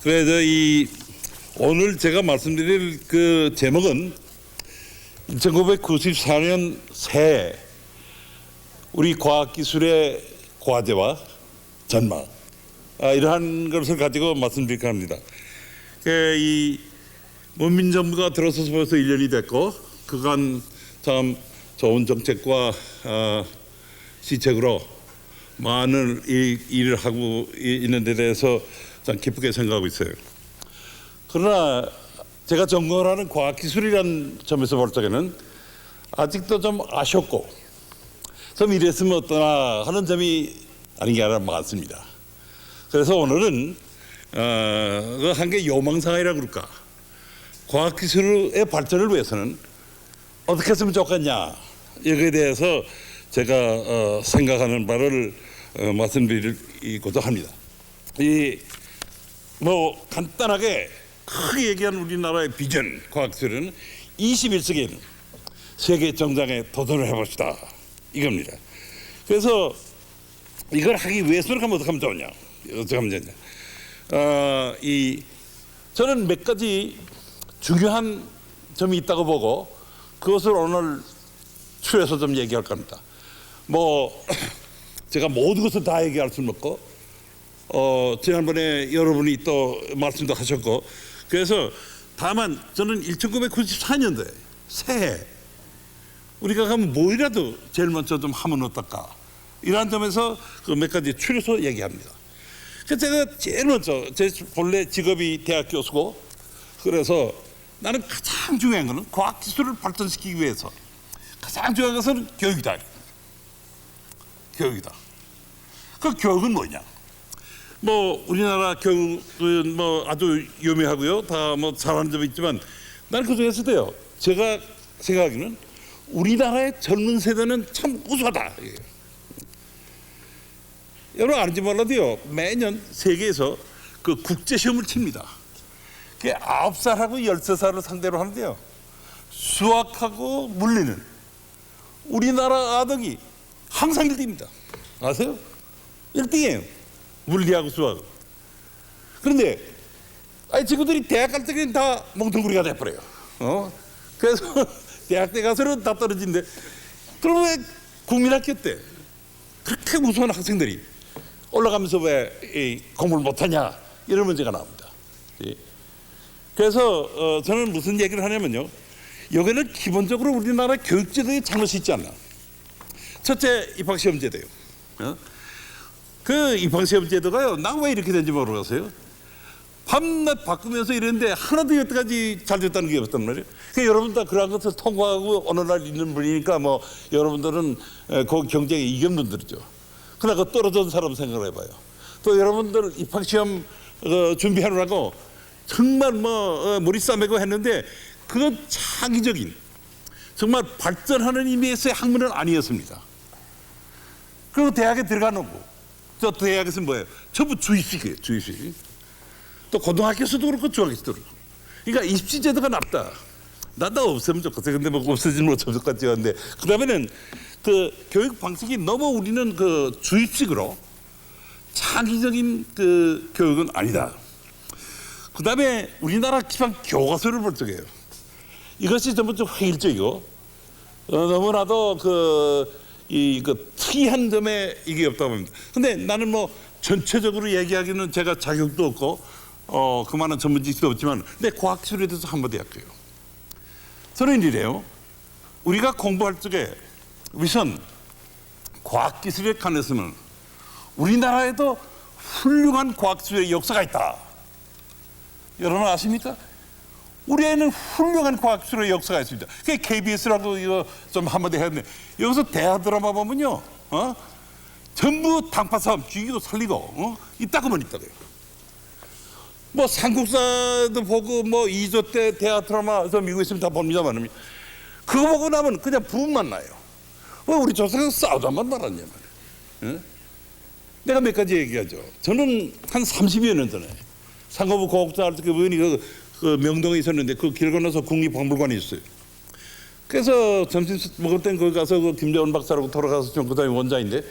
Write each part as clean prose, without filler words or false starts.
그래서 오늘 제가 말씀드릴 그 제목은 1994년 새해 우리 과학기술의 과제와 전망, 이러한 것을 가지고 말씀드릴까 합니다. 이 문민정부가 들어서서 벌써 1년이 됐고 그간 참 좋은 정책과 시책으로 많은 일을 하고 있는 데 대해서 참 기쁘게 생각하고 있어요. 그러나 제가 전공을 하는 과학기술이라는 점에서 볼 적에는 아직도 좀 아쉽고 좀 이랬으면 어떠나 하는 점이 아닌 게 아니라 많습니다. 그래서 오늘은 한 개 요망사항이라고 그럴까, 과학기술의 발전을 위해서는 어떻게 했으면 좋겠냐, 여기에 대해서 제가 생각하는 바를 말씀드리고자 합니다. 간단하게 크게 얘기한 우리나라의 비전 과학기술은 21세기에는 세계 정상에 도전을 해봅시다, 이겁니다. 그래서 이걸 하기 위해서는 어떻게 하면 좋냐, 저는 몇 가지 중요한 점이 있다고 보고 그것을 오늘 추려서 좀 얘기할 겁니다. 제가 모든 것을 다 얘기할 수는 없고 지난번에 여러분이 또 말씀도 하셨고, 그래서 다만 저는 1994년도에 새해 우리가 가면 뭐이라도 제일 먼저 좀 하면 어떨까, 이러한 점에서 그 몇 가지 추려서 얘기합니다. 그래서 제가 제일 먼저, 제 본래 직업이 대학 교수고, 그래서 나는 가장 중요한 것은 과학기술을 발전시키기 위해서 가장 중요한 것은 교육이다. 교육이다. 그 교육은 뭐냐? 우리나라 교육은 아주 유명하고요, 다 잘하는 점이 있지만 나는 그 중에서도요, 제가 생각하기는 우리나라의 젊은 세대는 참 우수하다. 여러분 아는지 몰라도요, 매년 세계에서 그 국제시험을 칩니다. 그게 9살하고 13살을 상대로 하는데요, 수학하고 물리는 우리나라 아덕이 항상 1등입니다. 아세요? 1등이에요. 물리하고 수학. 그런데 친구들이 대학 갈 때는 다 멍텅구리가 돼버려요. 그래서 대학 때 가서는 다 떨어진대. 그럼 왜 국민학교 때 그렇게 우수한 학생들이 올라가면서 왜 공부를 못하냐, 이런 문제가 나옵니다. 그래서 저는 무슨 얘기를 하냐면요, 여기는 기본적으로 우리나라 교육제도에 잘못이 있지 않나. 첫째, 입학시험제도요. 그 입학시험제도가요, 나 왜 이렇게 된지 모르겠어요. 밤낮 바꾸면서 이랬는데 하나도 여태까지 잘 됐다는 게 없단 말이에요. 그러니까 여러분 다 그런 것을 통과하고 어느 날 있는 분이니까 여러분들은 그 경쟁에 이긴 분들이죠. 그러나 그 떨어진 사람 생각을 해봐요. 또 여러분들 입학시험 준비하느라고 정말 머리 싸매고 했는데 그건 창의적인, 정말 발전하는 의미에서의 학문은 아니었습니다. 그리고 대학에 들어가 놓고, 저 대학에서는 뭐예요? 전부 주입식이에요, 주입식. 또 고등학교에서도 그렇고 중학교에서도 그렇고. 그러니까 입시제도가 낫다. 나도 없으면 좋겠어요. 근데 없어지는 못할 것 같지 않은데, 그 다음에는 그 교육 방식이 너무 우리는 그 주입식으로 창의적인 그 교육은 아니다. 그 다음에 우리나라 기반 교과서를 볼 적이에요. 이것이 전부 좀 획일적이고 너무나도 그 특이한 점에 이게 없다고 봅니다. 근데 나는 전체적으로 얘기하기는 제가 자격도 없고 그만한 전문지식도 없지만, 근데 과학기술에 대해서 한마디 할게요. 저는 이래요. 우리가 공부할 적에 우선 과학기술에 관해서는 우리나라에도 훌륭한 과학기술의 역사가 있다. 여러분 아십니까? 우리에는 훌륭한 과학기술의 역사가 있습니다. 그게 KBS라고 이거 좀 한마디 했는데, 여기서 대하 드라마 보면요, 전부 당파싸움, 죽이고 살리고 있다고만 있다고요. 삼국사도 보고 2조 때 대하 드라마 저 미국에 있으면 다 봅니다만, 그거 보고 나면 그냥 부흥만 나요. 우리 조상은 싸우자만 말았냐 말이에요. 내가 몇 가지 얘기하죠. 저는 한 30여 년 전에 상고부 고국자 할 때 의원이 그 명동에 있었는데 그 길 건너서 국립박물관이 있어요. 그래서 점심 먹을 땐 거기 가서 그 김재원 박사라고 돌아가서 그 다음에 원장인데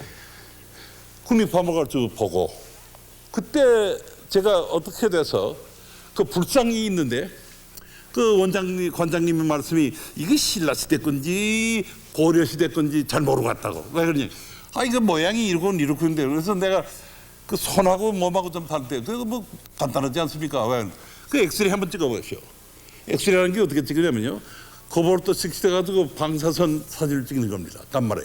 국립박물관을 쭉 보고, 그때 제가 어떻게 돼서 그 불상이 있는데 그 원장님, 관장님의 말씀이 이게 신라 시대 건지 고려 시대 건지 잘 모르고 왔다고. 왜 그러냐? 이거 모양이 이러고 있는데 그래서 내가 그 손하고 몸하고 좀 다른데 그거 뭐 간단하지 않습니까? 왜? 그 엑스레이 한번 찍어보시오. 엑스레이라는 게 어떻게 찍으냐면요. 코볼트 60대 가지고 방사선 사진을 찍는 겁니다. 간말에.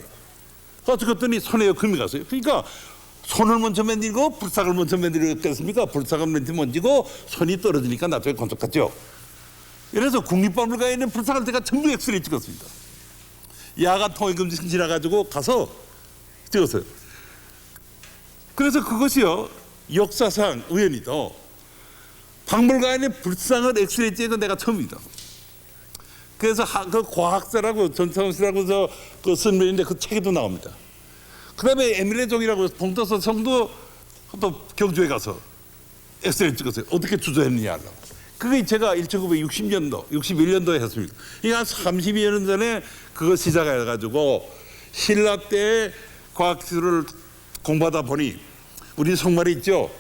그래서 그랬더니 손에 금이 갔어요. 그러니까 손을 먼저 만들고 불상을 먼저 만들겠습니까? 불상을 먼저 만지고 손이 떨어지니까 나중에 건조했죠. 그래서 국립박물관에 있는 불상을 제가 전부 엑스레이 찍었습니다. 야간 통행금지 지나가지고 가서 찍었어요. 그래서 그것이요 역사상 우연히도 박물관에 불상을 엑스레이 찍은 내가 처음이다. 그래서 그 과학자라고 전창훈 씨라고 그 선배인데 그 책에도 나옵니다. 그다음에 에밀레종이라고 봉도서 성도 또 경주에 가서 엑스레이 찍었어요. 어떻게 주저했느냐 하려고. 그게 제가 1960년도, 61년도에 했습니다. 이게 한 32년 전에 그거 시작해가지고 신라 때 과학기술을 공부하다 보니 우리 속말이 있죠.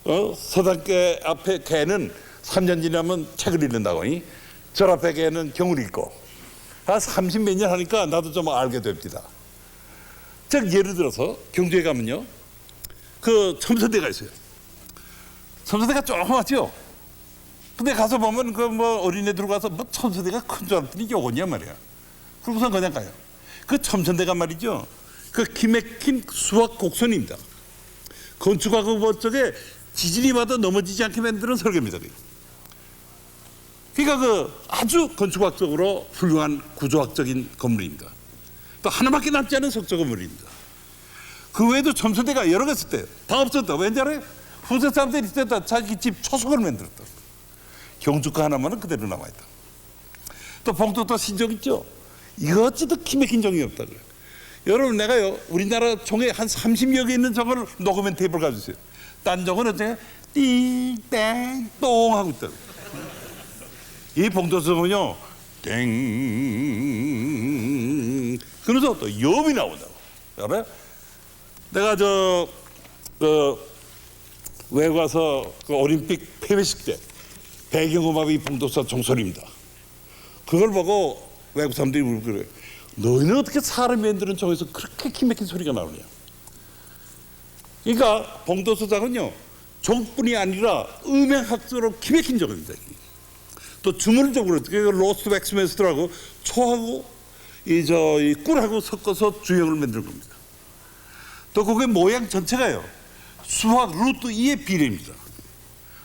서당계 앞에 개는 3년 지나면 책을 읽는다고. 절 앞에 개는 경을 읽고. 한 30몇 년 하니까 나도 좀 알게 됩니다. 즉 예를 들어서 경주에 가면요. 그 첨서대가 있어요. 첨서대가 조그맣죠. 근데 가서 보면 그 뭐 어린애들 가서 뭐 첨서대가 큰 줄 알았더니 요거냐 말이야. 그러고선 그냥 가요. 그 첨서대가 말이죠. 그 기맥힌 수학 곡선입니다. 건축하고 쪽에 지진이 와도 넘어지지 않게 만드는 설계입니다. 그러니까 그 아주 건축학적으로 훌륭한 구조학적인 건물입니다. 또 하나밖에 남지 않은 석조 건물입니다. 그 외에도 첨서대가 여러 개 있을 때 다 없었다. 왠지 알아요? 후세 사람들이 있을 때 자기 집 초석을 만들었다. 경주가 하나만은 그대로 남아있다. 또 봉도도 신정 있죠. 이거 어찌도 기맥힌 정이 없다. 그래. 여러분 내가요 우리나라 종에 한 30여 개 있는 저걸 녹으면 테이프를 가져주세요. 딴 종은 어째 띵땡똥 하고 있다. 이 봉도서는요 땡 그러면서 또 염이 나온다고. 알아요? 내가 외국 가서 그 올림픽 폐회식 때 배경음악이 봉도사 종소리입니다. 그걸 보고 외국 사람들이 그래요. 너희는 어떻게 사람이 만드는 종에서 그렇게 기맥힌 소리가 나오냐. 그러니까 봉도서작은요 종뿐이 아니라 음향학적으로 기맥힌 종입니다. 또 주문적으로 로스트 웩스메스터라고 초하고 이 꿀하고 섞어서 주형을 만드는 겁니다. 또 그게 모양 전체가요 수학 루트 2의 비례입니다.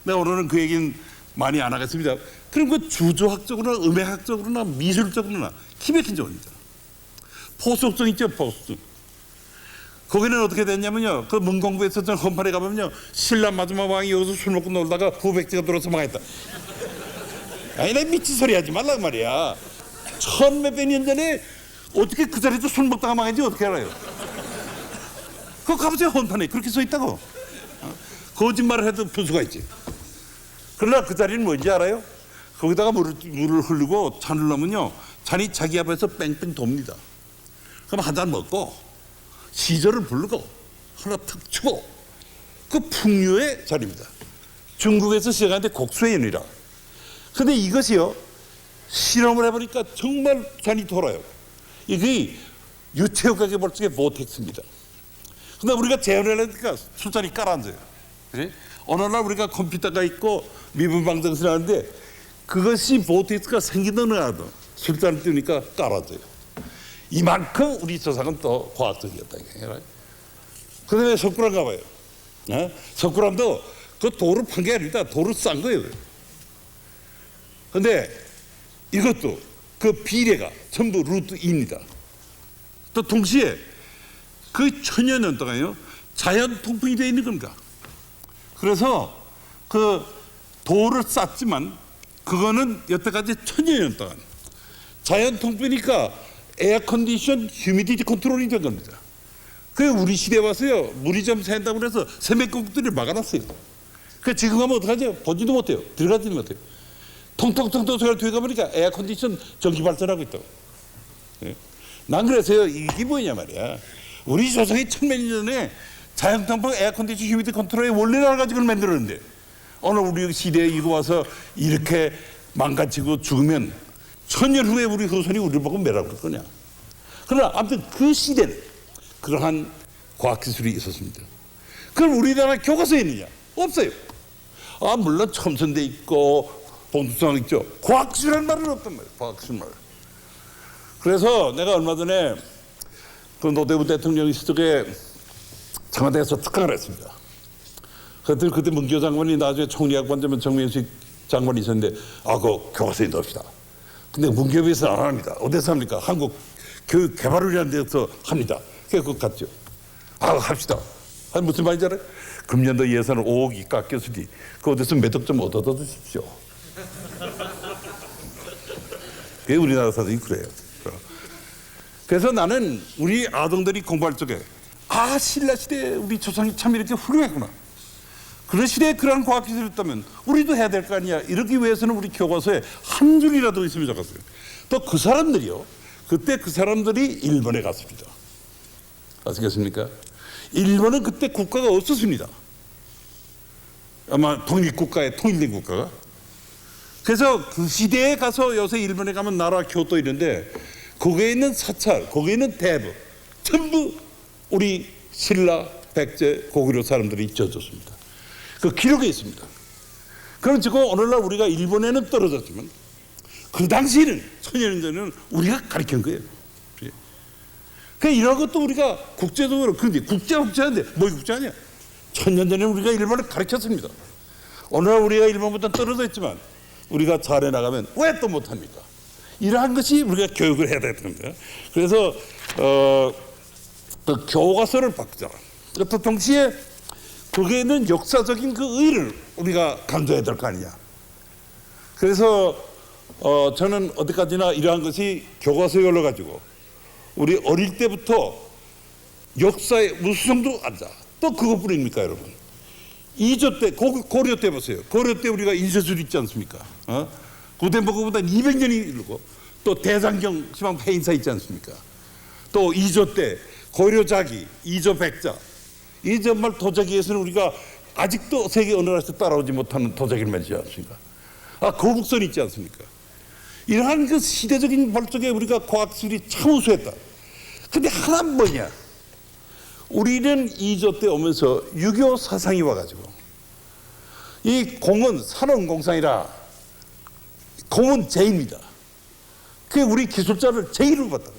내가 오늘은 그 얘기는 많이 안 하겠습니다. 그럼 그 주조학적으로나 음향학적으로나 미술적으로나 기맥힌 종입니다. 포석성 있죠, 포석성. 거기는 어떻게 됐냐면요. 그 문공부에서 전 헌판에 가면요. 신라 마지막 왕이 여기서 술 먹고 놀다가 후백제가 들어서 망했다. 아니, 나 미친 소리 하지 말란 말이야. 천몇백 년 전에 어떻게 그 자리에서 술 먹다가 망했지 어떻게 알아요? 그거 가보세요, 헌판에. 그렇게 써 있다고. 거짓말을 해도 분수가 있지. 그러나 그 자리는 뭔지 알아요? 거기다가 물을 흘리고 잔을 넣으면요. 잔이 자기 앞에서 뺑뺑 돕니다. 그럼 한 잔 먹고 시절을 부르고 하나 탁 치고 그 풍류의 자리입니다. 중국에서 시작하는데 곡수의 연이라. 근데 이것이요. 실험을 해보니까 정말 잔이 돌아요. 이게 유체육학에 볼 적에 보텍스입니다. 근데 우리가 재현을 하니까 술잔이 깔아앉아요. 그래? 어느 날 우리가 컴퓨터가 있고 미분방정식을 하는데 그것이 보텍스가 생기는 하도 술잔을 띄우니까 깔아져요. 이만큼 우리 조상은 또 과학적이었다. 그 다음에 석굴암 가봐요. 석굴암도 그 돌을 판 게 아니다. 돌을 싼 거예요. 근데 이것도 그 비례가 전부 루트 2입니다. 또 동시에 그 천여 년 동안요 자연 통풍이 되어 있는 겁니다. 그래서 그 돌을 쌌지만 그거는 여태까지 천여 년 동안 자연 통풍이니까 에어컨디션, 휴미디티 컨트롤이 된 겁니다. 그 우리 시대에 와서요 물이 좀 샌다고 그래서 세면공들을 막아놨어요. 그 지금 가면 어떡하죠? 보지도 못해요. 들어가지도 못해요. 통통통통 소리가 뒤가 보니까 에어컨디션 전기 발전하고 있다고. 예. 난 그래서요 이게 뭐냐 말이야. 우리 조상이 천몇 년 전에 자연통풍 에어컨디션 휴미디티 컨트롤의 원리를 가지고 만들었는데 오늘 우리 시대에 이거 와서 이렇게 망가지고 죽으면 천년 후에 우리 후손이 우리를 보고 뭐라고 그럴 거냐. 그러나 아무튼 그 시대는 그러한 과학기술이 있었습니다. 그럼 우리나라 교과서에 있느냐? 없어요. 물론 첨선대 있고 봉투상 있죠. 과학기술이라는 말은 없단 말이에요. 과학기술 말. 그래서 내가 얼마 전에 그 노태우 대통령이 시절에 청와대에서 특강을 했습니다. 그때 문기호 장관이 나중에 총리학반되면 정명식 장관이 있었는데 그 교과서에 넣읍시다. 근데 문기호에서는 안 합니다. 어디서 합니까? 한국 교육개발원이라는 데서 합니다. 그래서 그거 갔죠. 합시다. 무슨 말인지 알아요? 금년도 예산을 5억이 깎였으니 그 어디서 몇 억 좀 얻어 드십시오. 그게 우리나라 사람이 그래요. 그래서 나는 우리 아동들이 공부할 적에 신라 시대에 우리 조상이 참 이렇게 훌륭했구나. 그런 시대에 그러한 과학기술이 있다면 우리도 해야 될 거 아니야. 이러기 위해서는 우리 교과서에 한 줄이라도 있으면 좋겠어요. 또 그 사람들이요. 그때 그 사람들이 일본에 갔습니다. 아시겠습니까? 일본은 그때 국가가 없었습니다. 아마 독립국가에 통일된 국가가. 그래서 그 시대에 가서 요새 일본에 가면 나라 교토 이런데 거기에 있는 사찰, 거기에 있는 대부 전부 우리 신라, 백제, 고구려 사람들이 지어줬습니다. 그 기록에 있습니다. 그럼 지금 오늘날 우리가 일본에는 떨어졌지만 그 당시에는 천년 전에는 우리가 가르친 거예요. 그러니까 이런 것도 우리가 국제적으로 그런데 국제인데 뭐 국제하냐? 천년 전에 우리가 일본을 가르쳤습니다. 오늘날 우리가 일본보다 떨어져 있지만 우리가 잘해 나가면 왜 또 못합니까? 이러한 것이 우리가 교육을 해야 되는 겁니다. 그래서 또 교과서를 바꾸자. 또 동시에 거기에 있는 역사적인 그 의의를 우리가 강조해야 될 거 아니냐. 그래서 저는 어디까지나 이러한 것이 교과서에 올라가지고 우리 어릴 때부터 역사의 우수성도 앉아. 또 그것뿐입니까, 여러분? 이조 때, 고려 때 보세요. 고려 때 우리가 인쇄술 있지 않습니까? 구텐berg보다 200년이 이르고 또 대장경 시방 폐인사 있지 않습니까? 또 이조 때 고려자기, 이조 백자. 이 정말 도자기에서는 우리가 아직도 세계 어느 나라에서 따라오지 못하는 도자기를 만지지 않습니까? 거북선 있지 않습니까? 이러한 그 시대적인 발전에 우리가 과학기술이 참 우수했다. 근데 하나 뭐냐? 우리는 이조 때 오면서 유교 사상이 와가지고 이 공은 산업공상이라 공은 제입니다. 그게 우리 기술자를 제의로 봤다고.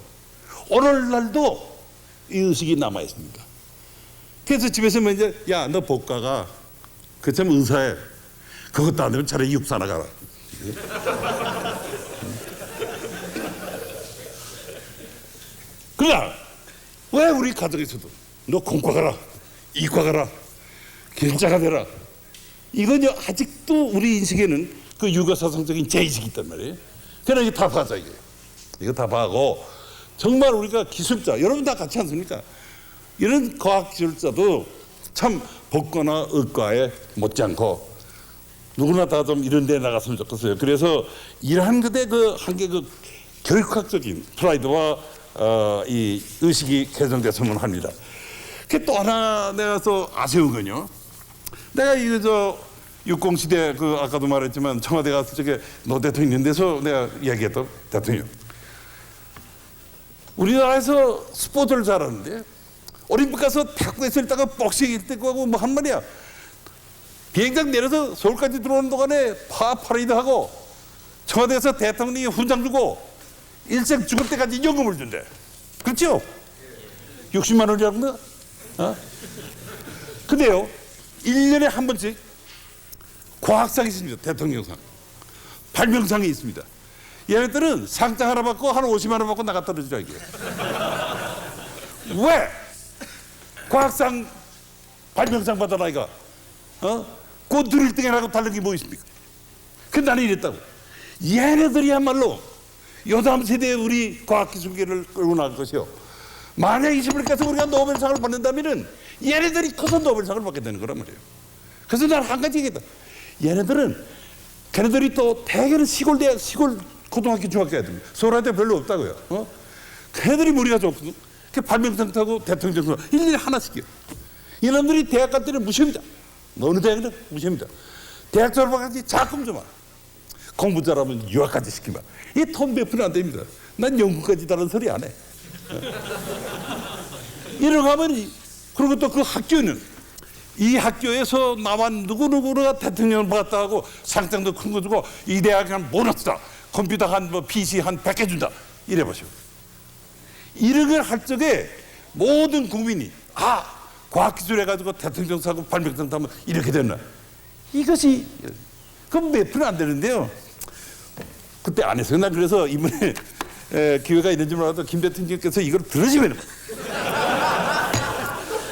오늘날도 이 의식이 남아 있습니다. 그래서 집에서 이제 너 복가가 그참 의사해. 그것도 안 되면 차라리 육사나 가라. 그러나 왜 우리 가정에서도 너 공과 가라, 이과 가라, 기술자가 되라. 이건 아직도 우리 인식에는 그 유교사상적인 제의식이 있단 말이에요. 그러나 이게 다 봐자 이게. 이거 다 봐고 정말 우리가 기술자, 여러분 다 같이 않습니까? 이런 과학기술자도 참 법과나 의과에 못지않고 누구나 다 좀 이런 데 나갔으면 좋겠어요. 그래서 이러한 그대 그 한계 그 교육학적인 프라이드와 이 의식이 개선됐으면 합니다. 그 또 하나 내가 또 아쉬운 건요. 내가 이거 60시대 그 아까도 말했지만 청와대 가서 저게 노 대통령 있는 데서 내가 이야기했던 대통령. 우리나라에서 스포츠를 잘하는데 올림픽 가서 탁구에서 있다가 복싱 있다고 하고 뭐 한 말이야. 비행장 내려서 서울까지 들어오는 동안에 파레이드 하고 청와대에서 대통령이 훈장 주고 일생 죽을 때까지 연금을 준대. 그렇죠? 60만 원이라고 나? 근데요 1년에 한 번씩 과학상이 있습니다. 대통령상 발명상이 있습니다. 얘네들은 상장 하나 받고 한 50만 원 받고 나가 떨어지라 이게. 왜? 과학상 발명상 받아라 이거. 꽃들 1등이라고 다른 게 뭐 있습니까? 근데 나는 이랬다고. 얘네들이야말로 요다음 세대의 우리 과학기술계를 끌고 나갈 것이요. 만약 21세기에서 우리가 노벨상을 받는다면은 얘네들이 커서 노벨상을 받게 되는 거란 말이에요. 그래서 나는 한 가지 얘기했다. 걔네들이 또 대개는 시골 대학, 시골 고등학교, 중학교 애들. 서울한테 별로 없다고요. 걔네들이 머리가 좋거든. 그 발명상 타고 대통령 상 일일이 하나씩이요. 이놈들이 대학 갈 때는 무시합니다. 어느 대학은 무시합니다. 대학 졸업하지 자금 좀 와. 공부 잘하면 유학까지 시키면 이 돈 몇 푼 안 됩니다. 난 연구까지 다른 소리 안 해. 이러고 하면 그리고 또 그 학교는 이 학교에서 나만 누구누구가 대통령을 받았다 하고 상장도 큰 거 주고 이 대학에 한 보너스다. 컴퓨터 한 뭐 PC 한 100개 준다. 이래 보시오. 이런 걸 할 적에 모든 국민이 과학기술 해가지고 대통령 사고 발명상 타면 이렇게 됐나. 이것이 그럼 몇 푼 안 되는데요. 그때 안 했어요. 난 그래서 이번에 기회가 있는지 몰라도 김 대통령께서 이걸 들으시면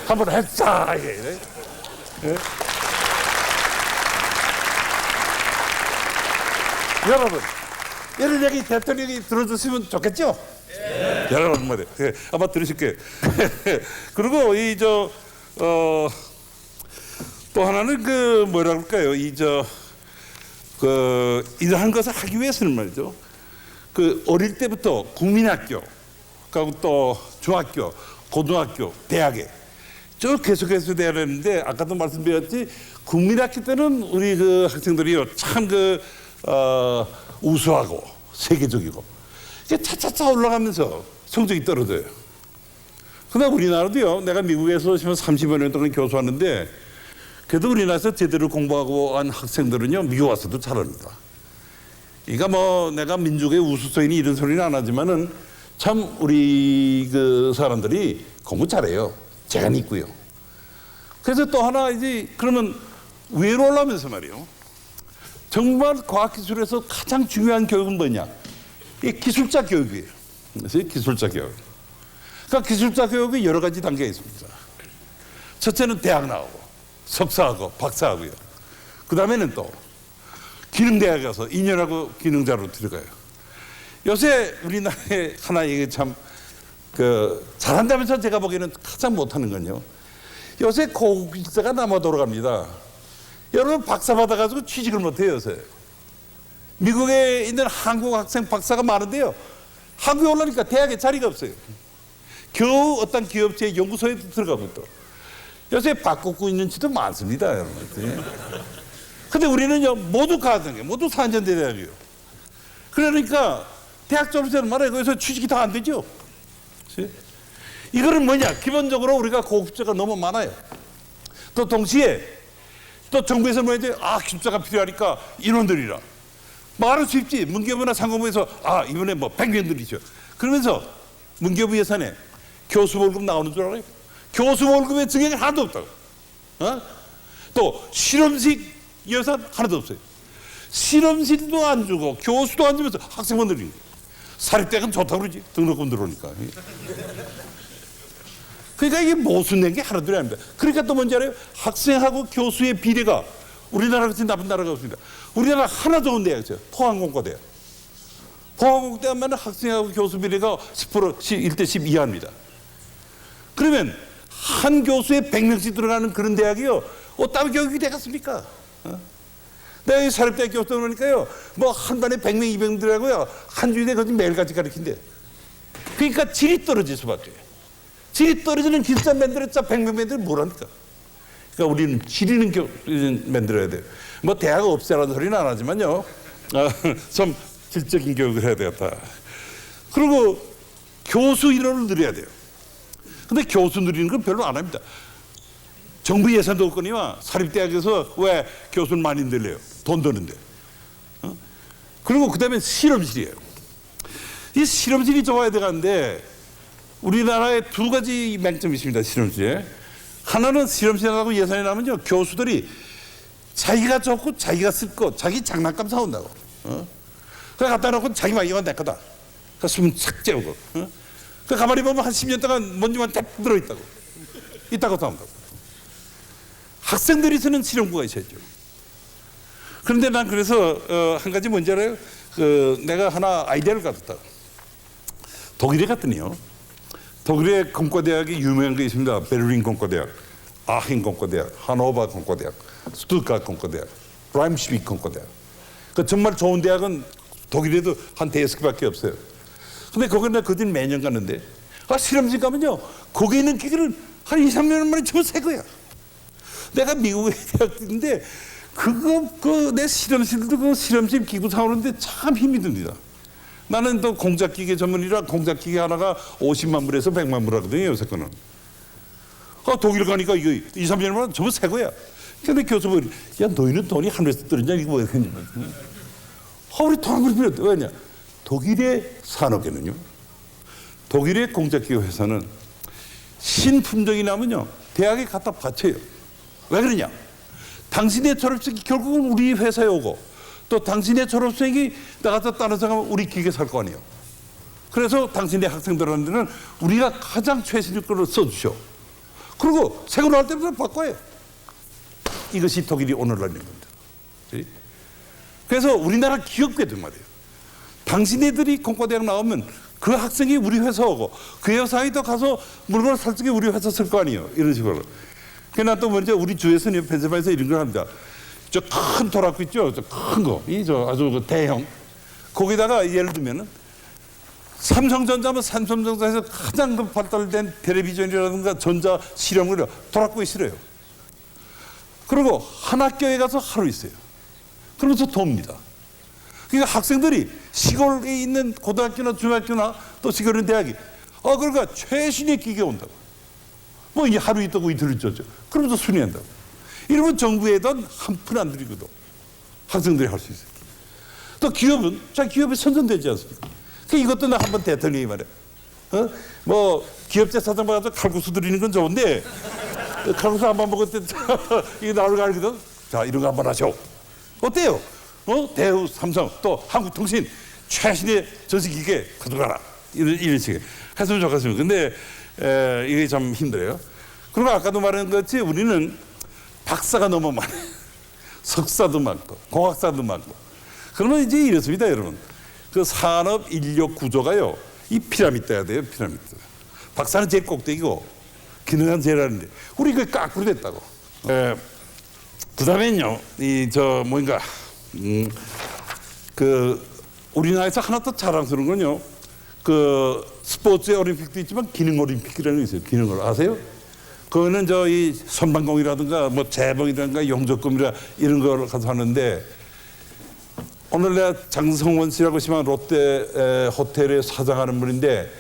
한번 했자. 예? 여러분, 이런 얘기 대통령이 들어줬으면 좋겠죠? 네. 여러분, 아마 들으실 거예요. 그리고 또 하나는 뭐라 그럴까요? 이러한 것을 하기 위해서는 말이죠. 어릴 때부터 국민학교, 그리고 또 중학교, 고등학교, 대학에 쭉 계속해서 돼야 되는데 아까도 말씀드렸지 국민학교 때는 우리 학생들이요 참 우수하고 세계적이고 차차차 올라가면서 성적이 떨어져요. 그러나 우리나라도요, 내가 미국에서 30여 년 동안 교수하는데 그래도 우리나라에서 제대로 공부하고 한 학생들은요 미국 와서도 잘합니다. 그러니까 내가 민족의 우수성이니 이런 소리는 안 하지만은 참 우리 사람들이 공부 잘해요. 재간 있고요. 그래서 또 하나 그러면 위로 올라오면서 말이에요. 정말 과학기술에서 가장 중요한 교육은 뭐냐? 이 기술자 교육이에요. 그래서 기술자 교육. 그러니까 기술자 교육이 여러 가지 단계가 있습니다. 첫째는 대학 나오고 석사하고 박사하고요. 그 다음에는 또 기능대학에 가서 2년하고 기능자로 들어가요. 요새 우리나라에 하나 이게 참 잘한다면서 제가 보기에는 가장 못하는 건요. 요새 고급기술자가 남아 돌아갑니다. 여러분 박사 받아가지고 취직을 못해요 요새. 미국에 있는 한국 학생 박사가 많은데요. 한국에 올라오니까 대학에 자리가 없어요. 겨우 어떤 기업체 연구소에 들어가고 있다. 요새 바꾸고 있는 지도 많습니다 여러분. 근데 우리는요 모두 가정에 모두 산전대 대학이에요. 그러니까 대학 졸업생은 말이에요. 거기서 취직이 다 안 되죠. 이거는 뭐냐? 기본적으로 우리가 고급자가 너무 많아요. 또 동시에 또 정부에서 뭐지? 기술자가 필요하니까 인원들이라 말은 쉽지. 문교부나 상공부에서 이번에 100명 들이죠. 그러면서 문교부 예산에 교수 월급 나오는 줄 알아요? 교수 월급의 증액이 하나도 없다고. 또 실험실 예산 하나도 없어요. 실험실도 안 주고 교수도 안 주면서 학생분들이 사립대학은 좋다고 그러지. 등록금 들어오니까. 그러니까 이게 모순된 게 하나둘이 아닙니다. 그러니까 또 뭔지 알아요? 학생하고 교수의 비례가 우리나라 같은 나쁜 나라가 없습니다. 우리나라 하나 좋은 대학이 있어요. 포항공과대학. 포항공과대학 하면 학생하고 교수 비례가 10% 1대 10 이하입니다. 그러면 한 교수에 100명씩 들어가는 그런 대학이요. 어떤 교육이 되겠습니까? 내가 이 사립대학 교수 그러니까요. 한 반에 100명, 200명 들어가고요. 한 주일에 거기 매일같이 가르친대. 그러니까 질이 떨어질 수밖에. 질이 떨어지는 기술자 만들었자 100명 만들면 뭐랍니까? 그러니까 우리는 질 있는 교수를 만들어야 돼요. 대학 없애라는 소리는 안 하지만요. 좀 질적인 교육을 해야 되겠다. 그리고 교수 인원을 늘려야 돼요. 근데 교수 늘리는 건 별로 안 합니다. 정부 예산도 없거니와 사립대학에서 왜 교수를 많이 늘려요? 돈 드는데. 그리고 그 다음에 실험실이에요. 이 실험실이 좋아야 되는데 우리나라에 두 가지 맹점이 있습니다. 실험실에. 하나는 실험실하고 예산이 나면요. 교수들이 자기가 좋고 자기가 쓸 거 자기 장난감 사온다고. 그래 갖다 놓고 자기만 이건 내 거다. 그 숨 착 재우고. 그 가만히 보면 한 10년 동안 먼지만 딱 들어있다고. 있다고 사온다고. 학생들이 쓰는 실험구가 있었죠. 그런데 난 그래서 한 가지 뭔지 알아요? 내가 하나 아이디어를 가졌다. 독일에 갔더니요. 독일의 공과대학이 유명한 게 있습니다. 베를린 공과대학, 아헨 공과대학, 하노버 공과대학, 스투트가르트 공과대학, 라임슈비크 공과대학. 정말 좋은 대학은 독일에도 한 5개밖에 없어요. 근데 거기는 그들 매년 가는데 실험실 가면요. 거기 있는 기계를 한 2, 3년 만에 저거 새 거야. 내가 미국에 대학인데 내 실험실도 그 실험실 기구 사오는데 참 힘이 듭니다. 나는 또 공작기계 전문이라 공작기계 하나가 50만 불에서 100만 불 하거든요, 요새 거는. 독일 가니까 이거 2, 3년만 전부 새 거야. 근데 교수분이, 야, 너희는 돈이 하늘에서 떨어지냐, 이거 뭐야. 우리 돈 한 푼 필요 없대. 왜냐? 독일의 산업계는요, 독일의 공작기계 회사는 신품종이 나면요, 대학에 갖다 바쳐요. 왜 그러냐? 당신의 졸업생이 결국은 우리 회사에 오고, 또 당신의 졸업생이 나가서 다른 사람 우리 기계 살 거 아니에요. 그래서 당신의 학생들한테는 우리가 가장 최신의 거를 써주셔. 그리고 새 거 나올 때부터 바꿔요. 이것이 독일이 오늘날 있는 겁니다. 그래서 우리나라 기업계도 말이에요. 당신네들이 공과대학 나오면 그 학생이 우리 회사 오고 그 회사에 또 가서 물건을 살 적에 우리 회사 쓸 거 아니에요. 이런 식으로. 그러나 또 먼저 우리 주에서는 펜실바니아에서 이런 걸 합니다. 저 큰 도락구 있죠? 저 큰 거. 아주 그 대형. 거기다가 예를 들면은 삼성전자면 삼성전자에서 가장 그 발달된 텔레비전이라든가 전자 실험을 도락구에 실어요. 그리고 한 학교에 가서 하루 있어요. 그러면서 돕니다. 그러니까 학생들이 시골에 있는 고등학교나 중학교나 또 시골에 있는 대학이 그러니까 최신의 기계 온다고. 뭐 이 하루 있다고 이틀 있었죠. 그러면서 순위한다고. 이러면 정부에 돈 한 푼 안 들이고도 학생들이 할 수 있어요. 또 기업은 기업이 선전되지 않습니까? 이것도 나 한번 대통령이 말해. 뭐 기업체 사장 받아서 칼국수 드리는 건 좋은데 칼국수 한번 먹을 때 이게 나올 거 알거든. 자, 이런 거 한번 하셔. 어때요? 대우, 삼성, 또 한국통신 최신의 전시기계 가져가라. 이런 식의 했으면 좋겠습니다. 근데 이게 참 힘들어요. 그리고 아까도 말한 것같이 우리는 박사가 너무 많아요. 석사도 많고 공학사도 많고. 그러면 이제 이렇습니다, 여러분. 그 산업 인력 구조가요, 이 피라미드야 돼요, 피라미드. 박사는 제일 꼭대기고 기능은 제일 하는데 우리 그 까꾸로 됐다고. 그다음에는요, 그 우리나라에서 하나 더 자랑스러운 건요, 그 스포츠 올림픽도 있지만 기능 올림픽이라는 게 있어요. 기능을 아세요? 그거는 이 선방공이라든가 뭐 재봉이라든가 용접금이라 이런 걸 가서 하는데, 오늘 내가 장성원 씨라고 하시면 롯데 호텔에 사장하는 분인데,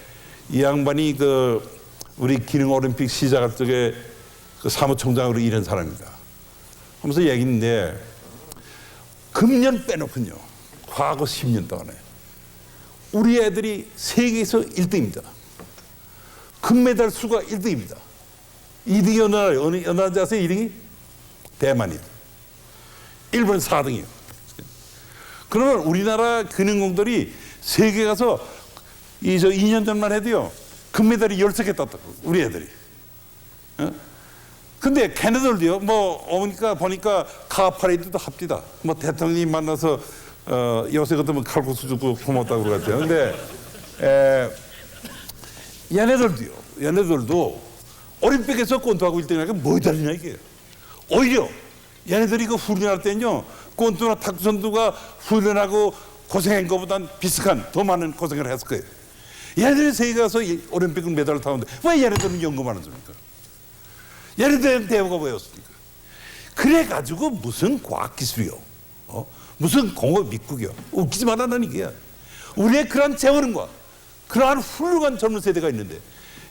이 양반이 그 우리 기능 올림픽 시작할 적에 그 사무총장으로 일한 사람입니다. 하면서 얘기인데, 금년 빼놓군요, 과거 10년 동안에 우리 애들이 세계에서 1등입니다. 금메달 수가 1등입니다. 2등이 어느 나라 아세요? 2등이? 대만이요. 일본 4등이요. 그러면 우리나라 기능공들이 세계 가서 2년 전만 해도요, 금메달이 13개 땄다고, 우리 애들이. 근데 걔네들도요, 오니까 보니까 카 파레이드도 합디다. 대통령이 만나서 요새 같으면 칼국수 주고 고맙다고 그러겠죠. 근데 얘네들도 올림픽에서 권투하고 1등하니까 뭐 달리냐 이게. 오히려 얘네들이 그 훈련할 때는요, 권투나 탁구선수가 훈련하고 고생한 것보단 비슷한 더 많은 고생을 했을 거예요. 얘네들이 세계 가서 올림픽 메달을 타는데 왜 얘네들은 연금 안 해줍니까? 얘네들은 대우가 왜였습니까? 그래가지고 무슨 과학기술이요, 무슨 공업 미국이요, 웃기지 말라는 얘기야. 우리의 그러한 재원과 그러한 훌륭한 젊은 세대가 있는데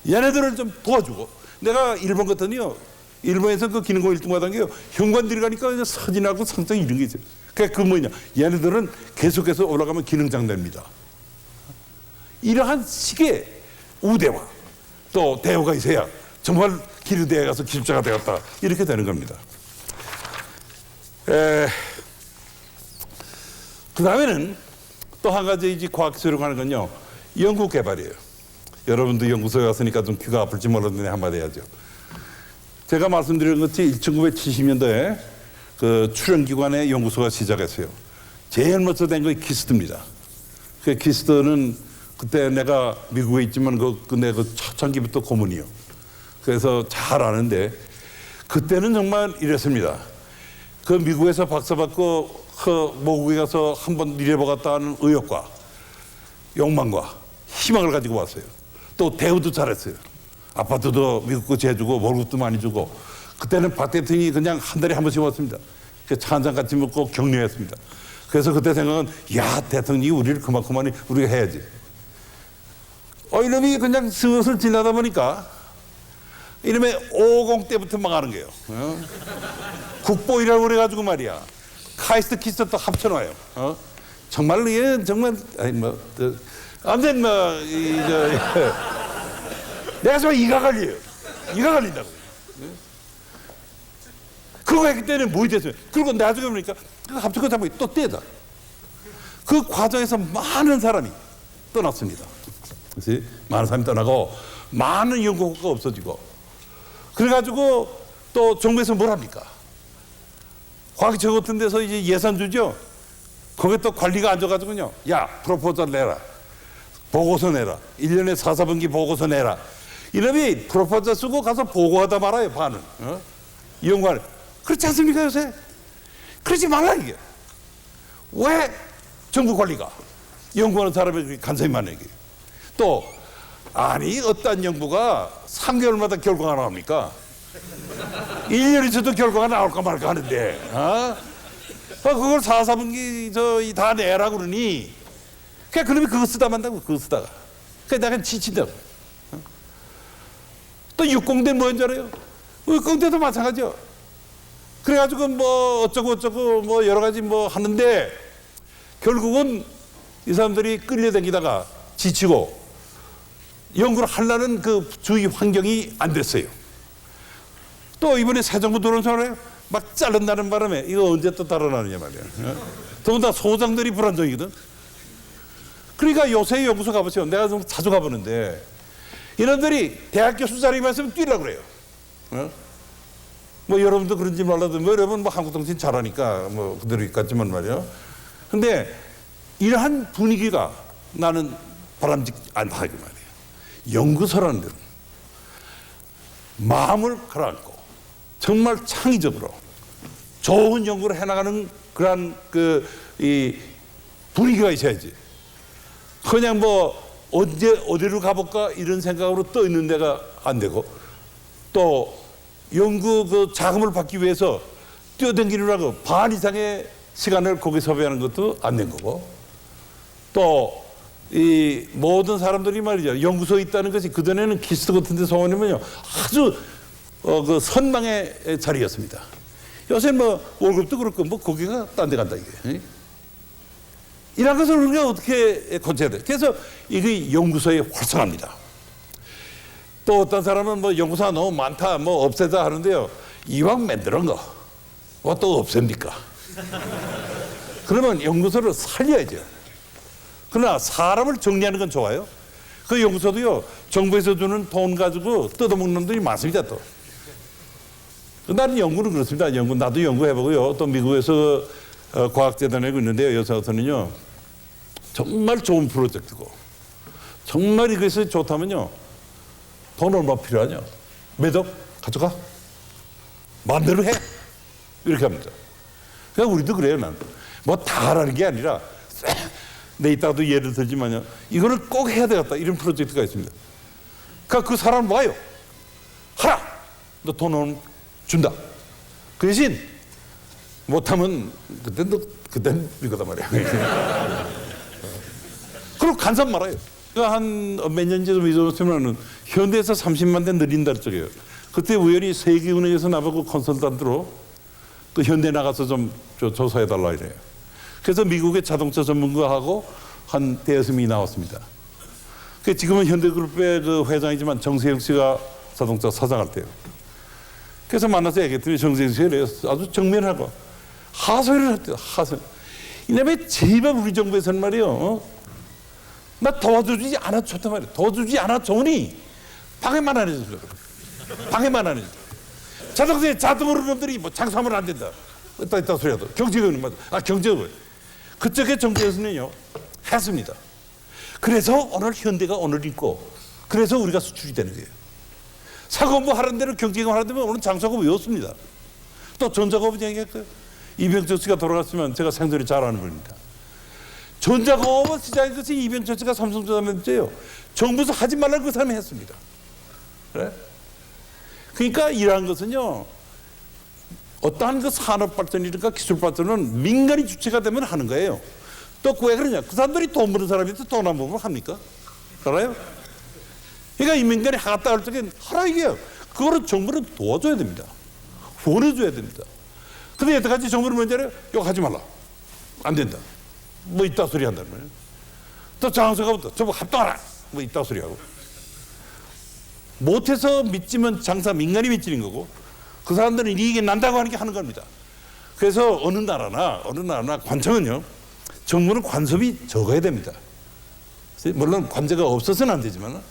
얘네들을 좀 도와주고. 내가 일본 같더니요, 일본에서 그 기능공 1등 받은 게요, 현관들이 가니까 사진하고 상장 이런 게 있어요. 그게 뭐냐, 얘네들은 계속해서 올라가면 기능장 됩니다. 이러한 식의 우대와 또 대우가 있어야 정말 기르대에 가서 기술자가 되었다, 이렇게 되는 겁니다. 그 다음에는 또 한 가지 이제 과학기술을 하는 건요, 연구 개발이에요. 여러분도 연구소에 갔으니까 좀 귀가 아플지 몰랐는데 한마디 해야죠. 제가 말씀드린 것이 1970년도에 그 출연기관의 연구소가 시작했어요. 제일 먼저 된 게 키스트입니다. 그 키스트는 그때 내가 미국에 있지만 내가 초창기부터 고문이요. 그래서 잘 아는데, 그때는 정말 이랬습니다. 그 미국에서 박사받고 그 모국에 가서 한번 일해보겠다 하는 의욕과 욕망과 희망을 가지고 왔어요. 또 대우도 잘했어요. 아파트도 미국 거 재주고 월급도 많이 주고. 그때는 박 대통령이 그냥 한 달에 한 번씩 왔습니다. 차 한 잔 같이 먹고 격려했습니다. 그래서 그때 생각은 야 대통령이 우리를 그만큼만 우리가 해야지. 이놈이 그냥 슬슬 지나다 보니까 이놈의 50 때부터 망하는 거예요. 국보이라고 그래가지고 말이야. 카이스트 키스 또 합쳐놔요. 정말 이게 정말 아무튼 내가 정말 이가 걸려요. 이가 걸린다고. 그거 했기 때문에 뭐 됐어요. 그리고 나중에 보니까 합쳐서 잡고 또 떼다. 그 과정에서 많은 사람이 떠났습니다. 그래서 많은 사람이 떠나고 많은 연구가 없어지고 그래가지고 또 정부에서 뭘 합니까? 과학처 같은 데서 이제 예산 주죠. 거기에 또 관리가 앉아가지고요. 야, 프로포절 내라. 보고서 내라. 1년에 4, 4분기 보고서 내라. 이놈이 프로포절 쓰고 가서 보고하다 말아요, 반은. 연구하는. 그렇지 않습니까, 요새? 그러지 말라, 이게. 왜 정부 관리가 연구하는 사람에게 간섭이 많아, 이게. 또, 아니, 어떤 연구가 3개월마다 결과가 나옵니까? 1년이 있어도 결과가 나올까 말까 하는데, 그걸 4, 4분기 다 내라 그러니, 그러면 그거 쓰다 만다고, 그거 쓰다가. 내가 지친다고. 또 육공대 뭔지 알아요? 육공대도 마찬가지요. 그래가지고 뭐 어쩌고 뭐 여러 가지 뭐 하는데 결국은 이 사람들이 끌려다니다가 지치고 연구를 하려는 그 주위 환경이 안 됐어요. 또 이번에 새 정부 들어온 사람이에요. 막 자른다는 바람에 이거 언제 또 달아나느냐 말이야. 더군다나 소장들이 불안정이거든. 그러니까 요새 연구소 가보세요. 내가 좀 자주 가보는데 이놈들이 대학 교수 자리 말씀 뛰려고 그래요. 뭐 여러분도 그런지 몰라도 뭐 여러분 뭐 한국통신 잘하니까 뭐 그대로 있겠지만 말이야. 근데 이러한 분위기가 나는 바람직지 않다 이 말이에요. 연구소라는 데는 마음을 가라앉고 정말 창의적으로 좋은 연구를 해나가는 그러한 이 분위기가 있어야지. 그냥 뭐 언제 어디로 가볼까 이런 생각으로 떠 있는 데가 안 되고 또 연구 그 자금을 받기 위해서 뛰어댕기느라고 반 이상의 시간을 거기 소비하는 것도 안 된 거고 또 이 모든 사람들이 말이죠 연구소에 있다는 것이 그전에는 키스트 같은 데 소원이면요 아주 그 선망의 자리였습니다. 요새 뭐 월급도 그렇고 뭐 거기가 딴 데 간다 이게. 이런 것을 우리가 어떻게 건져야 돼? 그래서 이게 연구소의 활성화입니다. 또 어떤 사람은 뭐 연구소가 너무 많다, 뭐 없애자 하는데요. 이왕 만드는 거, 뭐 또 없앱니까? 그러면 연구소를 살려야죠. 그러나 사람을 정리하는 건 좋아요. 그 연구소도요, 정부에서 주는 돈 가지고 뜯어먹는 놈들이 많습니다, 또. 나는 연구는 그렇습니다. 나도 연구해보고요. 또 미국에서 과학재단에 있는데요. 여기서는요, 정말 좋은 프로젝트고, 정말 이것이 좋다면요, 돈 얼마 필요하냐? 매덕 가져가. 마음대로 해. 이렇게 합니다. 그냥 우리도 그래요, 난. 뭐 다 하라는 게 아니라, 내 이따가도 예를 들지만요, 이거는 꼭 해야 되겠다. 이런 프로젝트가 있습니다. 그러니까 그 사람 와요. 하라! 너 돈 준다. 그 대신, 못하면, 그땐 이거단 말이야. 그리고 간섭 말아요. 한 몇 년 전에 잊어봤으면 현대에서 30만 대 늘린다 그랬어요. 그때 우연히 세계은행에서 나보고 컨설턴트로 또 현대 나가서 좀 조사해달라 이래요. 그래서 미국의 자동차 전문가하고 한 대여섯 명이 나왔습니다. 지금은 현대그룹의 그 회장이지만 정세영 씨가 자동차 사장할 때요. 그래서 만나서 얘기했더니 정세영 씨가 아주 정면하고 하소연을 했대요. 하소연. 이놈의 제발 우리 정부에서는 말이요. 나 도와주지 않아 좋단 말이야. 도와주지 않아 좋으니 방해만 안 해줘. 방해만 안 해줘. 자동차에 자동으로 놈들이 뭐 장사하면 안 된다. 이따 소리하다. 경제적으로 맞아. 경제적으로. 그쪽에 정부에서는요 했습니다. 그래서 오늘 현대가 오늘 있고 그래서 우리가 수출이 되는 거예요. 사고부 하는 대로 경제가 하는 대로 오늘 장사고 외웠습니다. 또 전자고부 얘기했어요. 이병철 씨가 돌아갔으면 제가 생전에 잘 아는 분입니다. 전자공업을 시작한 것이 이병철 씨가 삼성전자면서요. 정부에서 하지 말라고 그 사람이 했습니다. 그래? 그러니까 이러한 것은요. 어떠한 그 산업 발전이니까 기술 발전은 민간이 주체가 되면 하는 거예요. 또 왜 그러냐? 그 사람들이 돈 버는 사람인데 돈 안 벌면 합니까? 알아요? 그러니까 이 민간이 하겠다 할 적엔 하라 이게요. 그거를 정부는 도와줘야 됩니다. 후원해줘야 됩니다. 근데 여태까지 정부는 뭔지 알아요? 이거 하지 말라. 안 된다. 뭐 이따 소리 한다는 거예요. 또 장사가부터 저거 합동하라. 뭐 이따 소리 하고. 못해서 믿지면 장사 민간이 믿지는 거고 그 사람들은 이익이 난다고 하는 게 하는 겁니다. 그래서 어느 나라나 관청은요, 정부는 간섭이 적어야 됩니다. 물론 관제가 없어서는 안 되지만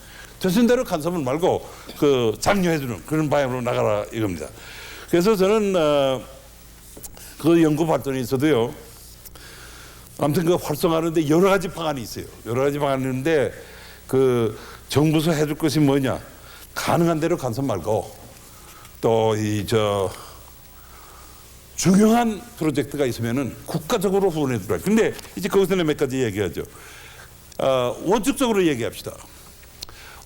되신 대로 간섭을 말고 그 장려해주는 그런 방향으로 나가라 이겁니다. 그래서 저는 그 연구 발전에 있어도요, 아무튼 그 활성화하는데 여러 가지 방안이 있어요. 여러 가지 방안이 있는데 그 정부에서 해줄 것이 뭐냐? 가능한 대로 간섭 말고 또 중요한 프로젝트가 있으면은 국가적으로 후원해 주라. 근데 이제 거기서 몇 가지 얘기하죠. 원칙적으로 얘기합시다.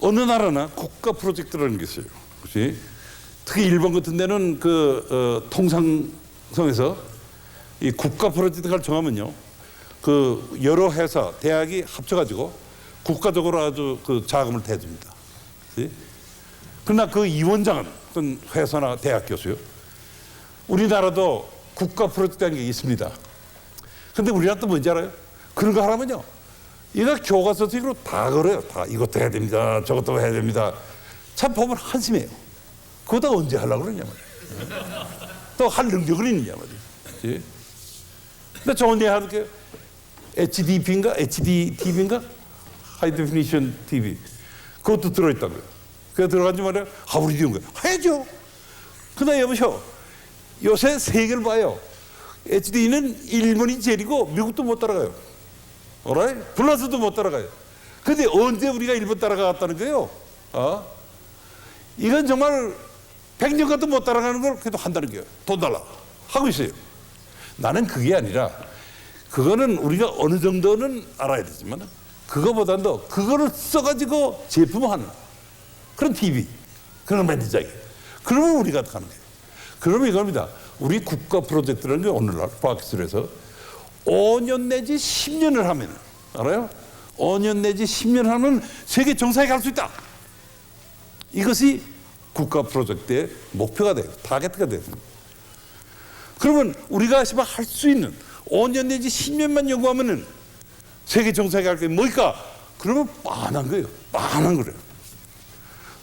어느 나라나 국가 프로젝트라는 게 있어요. 그렇지? 특히 일본 같은 데는 통상성에서 이 국가 프로젝트를 정하면요, 그 여러 회사, 대학이 합쳐가지고 국가적으로 아주 그 자금을 대줍니다. 그렇지? 그러나 그 위원장은 어떤 회사나 대학 교수요. 우리나라도 국가 프로젝트라는 게 있습니다. 근데 우리나라도 뭔지 알아요? 그런 거 하라면요, 이거 교과서식으로 다 걸어요. 다 이것도 해야 됩니다. 저것도 해야 됩니다. 참 보면 한심해요. 그거 언제 하려고 그러냐 말이에요. 또 할 능력은 있느냐 말이에요. 근데 좋은 얘기 할게요. HDP인가? HDTV인가? 하이 데피니션 TV. 그것도 들어있다고요. 그래서 들어간지 말이에요. 우리 이런 거 해야죠. 그러나 여보셔, 요새 세계를 봐요. HD는 일본이 제일이고 미국도 못 따라가요. alright? 불나서도 못 따라가요. 근데 언제 우리가 일본 따라갔다는 거예요? 이건 정말 100년 가도 못 따라가는 걸 그래도 한다는 거예요. 돈 달라 하고 있어요. 나는 그게 아니라 그거는 우리가 어느 정도는 알아야 되지만 그거보다는 더 그거를 써가지고 제품화하는 그런 TV, 그런 매니저기. 그러면 우리가 가는 거예요. 그러면 이겁니다. 우리 국가 프로젝트라는 게 오늘날 과학기술에서 5년 내지 10년을 하면, 알아요? 5년 내지 10년 하면 세계 정상에 갈 수 있다. 이것이 국가 프로젝트의 목표가 돼요. 타겟가 돼요. 그러면 우리가 할 수 있는 5년 내지 10년만 연구하면은 세계 정상에 갈 게 뭘까? 그러면 빤한 거예요. 빤한 거래요.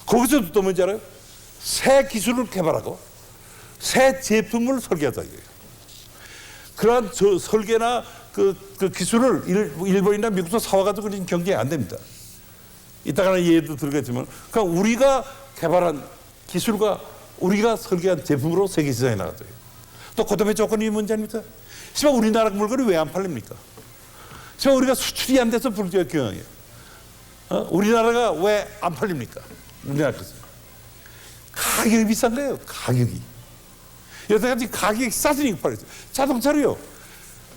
거기서도 또 뭔지 알아요? 새 기술을 개발하고 새 제품을 설계하자 이거예요. 그러한 설계나 그 기술을 일본이나 미국에서 사와가지고 경쟁이 안 됩니다. 이따가는 예도 들겠지만, 그러니까 우리가 개발한 기술과 우리가 설계한 제품으로 세계 시장에 나가죠. 또 그다음에 조건이 뭔지 아닙니까? 지금 우리나라 물건이 왜 안 팔립니까? 지금 우리가 수출이 안 돼서 불교의 경향이에요. 우리나라가 왜 안 팔립니까? 우리나라에서 가격이 비싼 거예요. 가격이. 여태까지 가격이 싸지니까 팔렸어요. 자동차로요,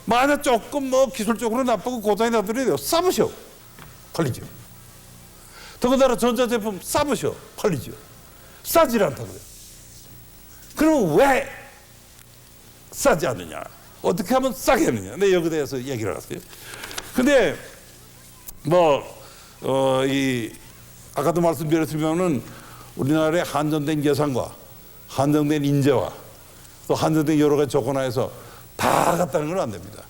만약 조금 뭐 기술적으로 나쁘고 고장이 나더라도 싸보셔 팔리죠. 더군다나 전자제품 싸보셔 팔리죠. 싸질 않다고요. 그러면 왜 싸지 않느냐? 어떻게 하면 싸게 하느냐? 네, 여기에 대해서 얘기를 하세요. 근데 아까도 말씀드렸지만은 우리나라의 한정된 예산과 한정된 인재와 또 한정된 여러 가지 조건하에서 다 갖다는 건 안 됩니다.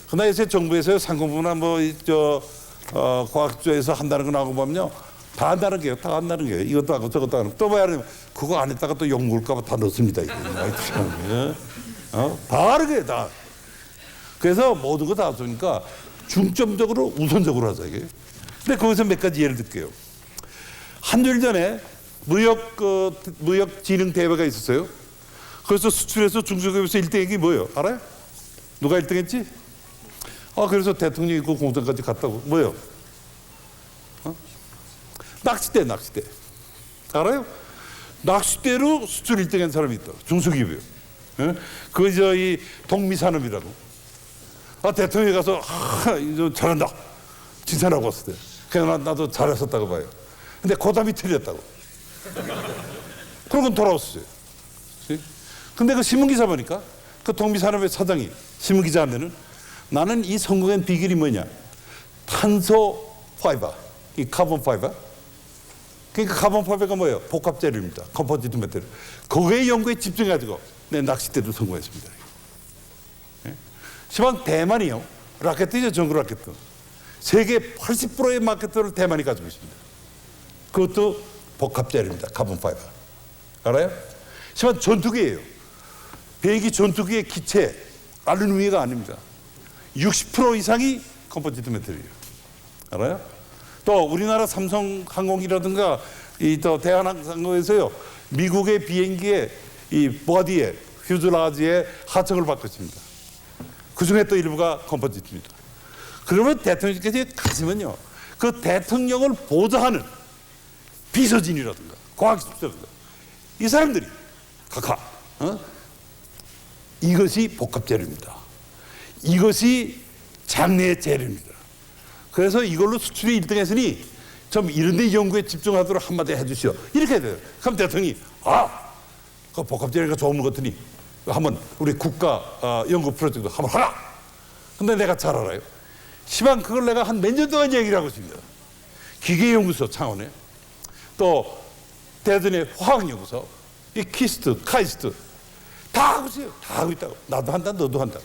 그러나 요새 정부에서 상공부나 과학조에서 한다는 거 나오고 보면요, 다 한다는 게요. 다 한다는 게요. 이것도 하고 저것도 하고 또 뭐야 하면 그거 안 했다가 또 욕 먹을까 봐 다 넣습니다. 다 하는 거예요. 다. 그래서 모든 거 다 없으니까 중점적으로 우선적으로 하자 이게. 근데 거기서 몇 가지 예를 들게요. 한달 전에 무역진흥 대회가 있었어요. 그래서 수출해서 중소기업에서 1등이 뭐예요? 알아요? 누가 1등했지? 그래서 대통령이 그 공장까지 갔다고. 뭐예요? 낚싯대. 알아요? 낚싯대로 수출 1등한 사람이 있다. 중소기업이에요. 그저 이 동미산업이라고. 대통령이 가서 이거 잘한다 칭찬하고 왔을 때. 그래서 나도 잘했었다고 봐요. 근데 고담이 틀렸다고. 그러고 돌아왔어요. 근데 그 신문기사 보니까 그 동비산업의 사장이 신문기자한테는 나는 이 성공의 비결이 뭐냐? 탄소 파이버, 이 카본 파이버. 그러니까 카본 파이버가 뭐예요? 복합 재료입니다. 컴포지트 메테리얼. 거기에 연구에 집중해가지고 내 낚싯대도 성공했습니다. 예? 시방 대만이요. 라켓이죠, 전구 라켓. 세계 80%의 마켓을 대만이 가지고 있습니다. 그것도 복합 재료입니다. 카본 파이버. 알아요? 시방 전투기예요. 비행기 전투기의 기체 알루미늄이 아닙니다. 60% 이상이 컴포지트 메테리얼이에요. 알아요? 또 우리나라 삼성항공이라든가 이 또 대한항공에서요 미국의 비행기의 이 보디에 퓨즈라지에 하청을 받고 있습니다. 그 중에 또 일부가 컴포지트입니다. 그러면 대통령께서 가시면요 그 대통령을 보좌하는 비서진이라든가 과학기술자라든가 이 사람들이 각각 이것이 복합 재료입니다. 이것이 장래의 재료입니다. 그래서 이걸로 수출이 1등 했으니 좀 이런 데 연구에 집중하도록 한마디 해주시오. 이렇게 해야 돼요. 그럼 대통령이 그 복합 재료가 좋은 것 같으니 한번 우리 국가 연구 프로젝트 한번 하라. 근데 내가 잘 알아요. 시방 그걸 내가 한 몇 년 동안 얘기를 하고 있습니다. 기계연구소 차원에 또 대전의 화학연구소 이 키스트, 카이스트 다 하고 있어요. 다 하고 있다고. 나도 한다, 너도 한다.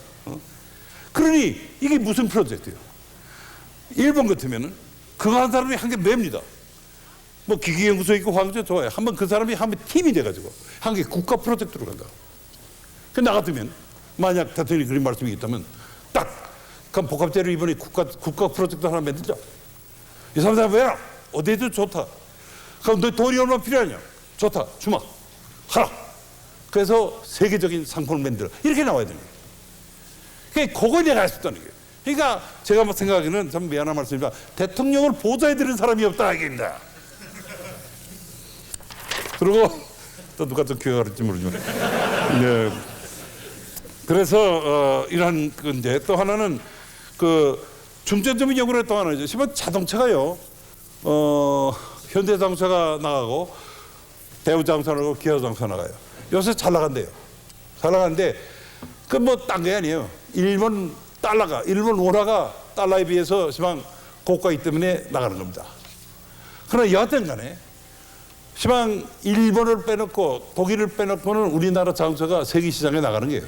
그러니 이게 무슨 프로젝트예요? 일본 같으면은 그거 한 사람이 한 게 맵니다. 뭐 기계연구소 있고 화학연구소 좋아요. 한번 그 사람이 한번 팀이 돼가지고 한 게 국가 프로젝트로 간다. 그 나 같으면 만약 대통령이 그런 말씀이 있다면 딱 그럼 복합재료 이번에 국가 프로젝트 하나 만들자. 이 사람들 왜 어디에도 좋다. 그럼 너 돈이 얼마나 필요하냐? 좋다. 주마. 하라. 그래서 세계적인 상품을 만들어. 이렇게 나와야 되는 거예요. 그러니까 그걸 내가 할 수 있다는 거예요. 그러니까 제가 뭐 생각하기는 참 미안한 말씀이지만 대통령을 보좌해드리는 사람이 없다 이겁니다. 그리고 또 누가 또 교육할지 모르지만 네. 그래서 이런 건데 또 하나는 그 중점적인 연구를 또 하나 있죠. 지금 자동차가요 현대자동차가 나가고 대우자동차 나가고 기아자동차 나가요. 요새 잘 나간대요. 잘 나가는데 그 뭐 딴 게 아니에요. 일본 원화가 달러에 비해서 시방 고가이기 때문에 나가는 겁니다. 그러나 여하튼 간에 시방 일본을 빼놓고 독일을 빼놓고는 우리나라 자동차가 세계 시장에 나가는 게요.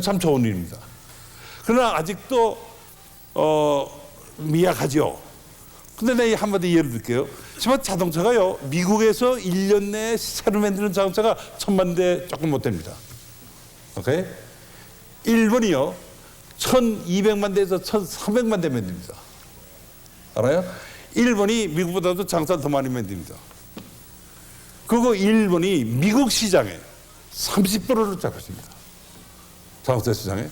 참 좋은 일입니다. 그러나 아직도 미약하죠. 근데 내가 한마디 예를 들게요. 시방 자동차가요 미국에서 1년 내에 새로 만드는 자동차가 1000만 대 조금 못 됩니다. 오케이? 일본이요 1200만 대에서 1300만 대 만듭니다. 알아요? 일본이 미국보다도 장사를 더 많이 만듭니다. 그리고 일본이 미국 시장에 30%를 잡고 있습니다. 자동차 시장에.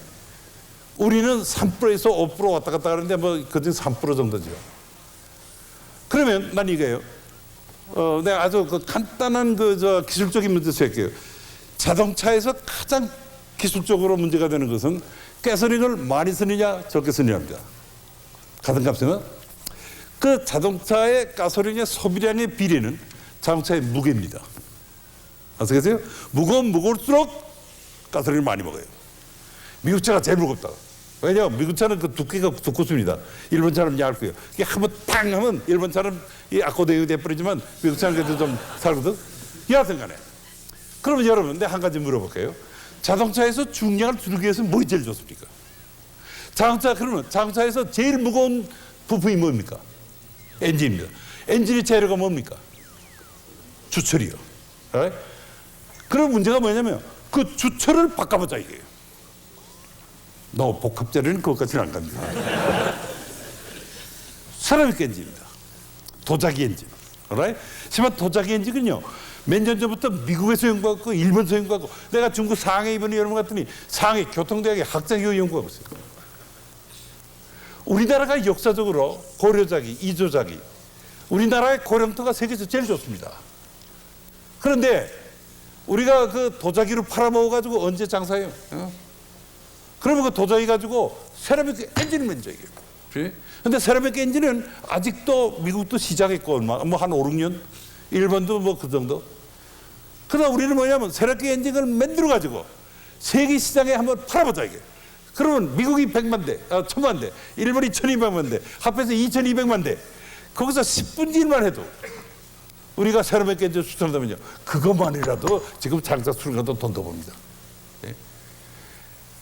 우리는 3%에서 5% 왔다 갔다 하는데 뭐 그중 3% 정도죠. 그러면 난 이거예요. 내가 아주 그 간단한 기술적인 문제 생각해요. 자동차에서 가장 기술적으로 문제가 되는 것은 가솔린을 많이 쓰느냐 적게 쓰느냐입니다. 같은 값이면 그 자동차의 가솔린의 소비량의 비례는 자동차의 무게입니다. 아시겠어요? 무거울수록 가솔린을 많이 먹어요. 미국 차가 제일 무겁다. 왜냐하면 미국 차는 그 두께가 두껍습니다. 일본 차는 얇고요. 이게 한번 탕 하면 일본 차는 이 악고대유 돼버리지만 미국 차는 그래도 좀 살거든. 여하튼간에 그러면 여러분 내가 한 가지 물어볼게요. 자동차에서 중량을 줄이기 위해서는 뭐가 제일 좋습니까? 그러면 자동차에서 제일 무거운 부품이 뭡니까? 엔진입니다. 엔진의 재료가 뭡니까? 주철이요. 그런 문제가 뭐냐면 그 주철을 바꿔보자 이거예요. 너무 복합 재료는 그것까지는 안 갑니다. 세라믹 엔진입니다. 도자기 엔진. 하지만 도자기 엔진은요 몇 년 전부터 미국에서 연구하고 일본에서 연구하고 내가 중국 상해 이번에 여러분 갔더니 상해 교통대학에 학자교육 연구하고 있어요. 우리나라가 역사적으로 고려자기, 이조자기 우리나라의 고령토가 세계에서 제일 좋습니다. 그런데 우리가 그 도자기를 팔아먹어가지고 언제 장사해요? 그러면 그 도자기 가지고 세라믹 엔진을 만들어요. 그런데 세라믹 엔진은 아직도 미국도 시작했고 뭐 한 5, 6년 일본도 뭐 그 정도. 그러나 우리는 뭐냐면 세력계 엔진을 만들어가지고 세계 시장에 한번 팔아보자 이게. 그러면 미국이 100만 대, 1000만 대, 일본이 1200만 대, 합해서 2200만 대. 거기서 10분의 1만 해도 우리가 세력계 엔진 수출한다면요, 그것만이라도 지금 장사 수출가도 돈도 봅니다. 네.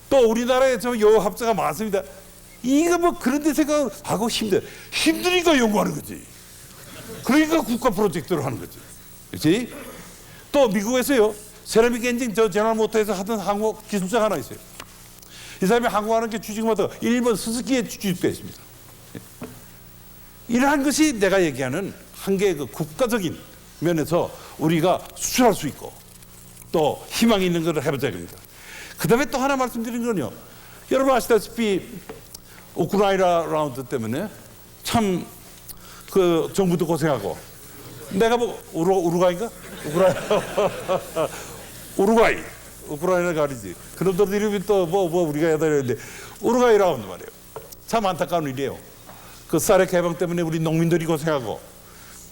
또 우리나라에 좀 요합자가 많습니다. 이거 뭐 그런 데 생각하고 힘드니까 연구하는 거지. 그러니까 국가 프로젝트를 하는 거지. 그렇지? 또 미국에서요, 세라믹 엔진 제너럴모터에서 하던 한국 기술자가 하나 있어요. 이 사람이 한국하는 게 주식마다 일본 스즈키에 주식되어 있습니다. 이러한 것이 내가 얘기하는 한계의 그 국가적인 면에서 우리가 수출할 수 있고 또 희망이 있는 것을 해보자 이겁니다. 그 다음에 또 하나 말씀드린 건요, 여러분 아시다시피 우크라이나 라운드 때문에 참 그 정부도 고생하고, 내가 뭐 우루과이인가? 우크라이나가 아니지. 그놈들 이름이 또 뭐 우리가 해야 되는데, 우루과이 라운드 말이에요. 참 안타까운 일이에요. 그 쌀의 개방 때문에 우리 농민들이 고생하고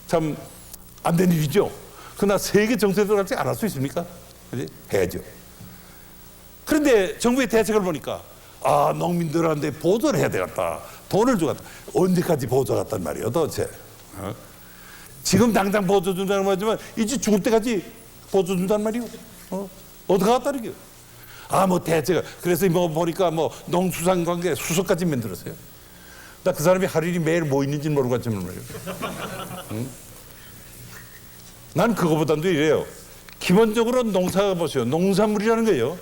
참 안 된 일이죠. 그러나 세계 정세에 들어갈지 안 할 수 있습니까? 그지? 해야죠. 그런데 정부의 대책을 보니까 농민들한테 보조를 해야 되겠다. 돈을 주겠다. 언제까지 보조하겠단 말이에요 도대체. 지금 당장 보조 준다는 말이지만 이제 죽을 때까지 보조 준다는 말이에요. 어떻게 하겠다는 거예요. 뭐 대책. 그래서 뭐 보니까 뭐 농수산관계 수석까지 만들었어요. 나 그 사람이 할 일이 매일 뭐 있는지 모르고 갔지만 말이에요. 난 그거보다도 이래요. 기본적으로 농사가 보세요. 농산물이라는 거예요,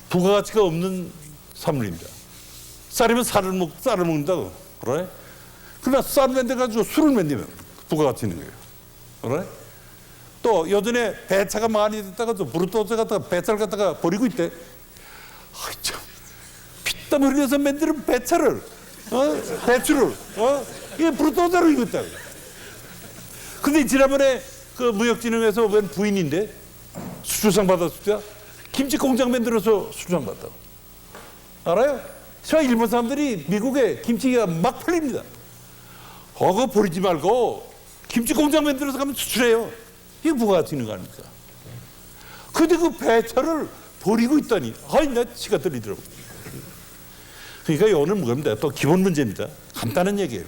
부가가치가 없는 산물입니다. 쌀이면 쌀을 먹는다고. 그래? 그러나 쌀을 만들어가지고 술을 만들면 부가가치 있는 거예요. 그래? 또 요전에 배차가 많이 됐다가 브루토스 갖다가 배차를 갖다가 버리고 있대. 참, 피땀 흘려서 만드는 배차를, 배추를, 이게 브루토스로 익었다고. 근데 지난번에 그 무역진흥에서 웬 부인인데 수출상 받았습니다. 김치 공장 만들어서 수출상 받았다고. 알아요? 저 일본 사람들이 미국에 김치가 막 팔립니다. 그거 버리지 말고 김치 공장 만들어서 가면 수출해요. 이게 부가가치 있는 거 아닙니까? 근데 그 배차를 버리고 있다니, 나 치가 떨리더라고. 그러니까 오늘 뭐입니다. 또 기본 문제입니다. 간단한 얘기예요.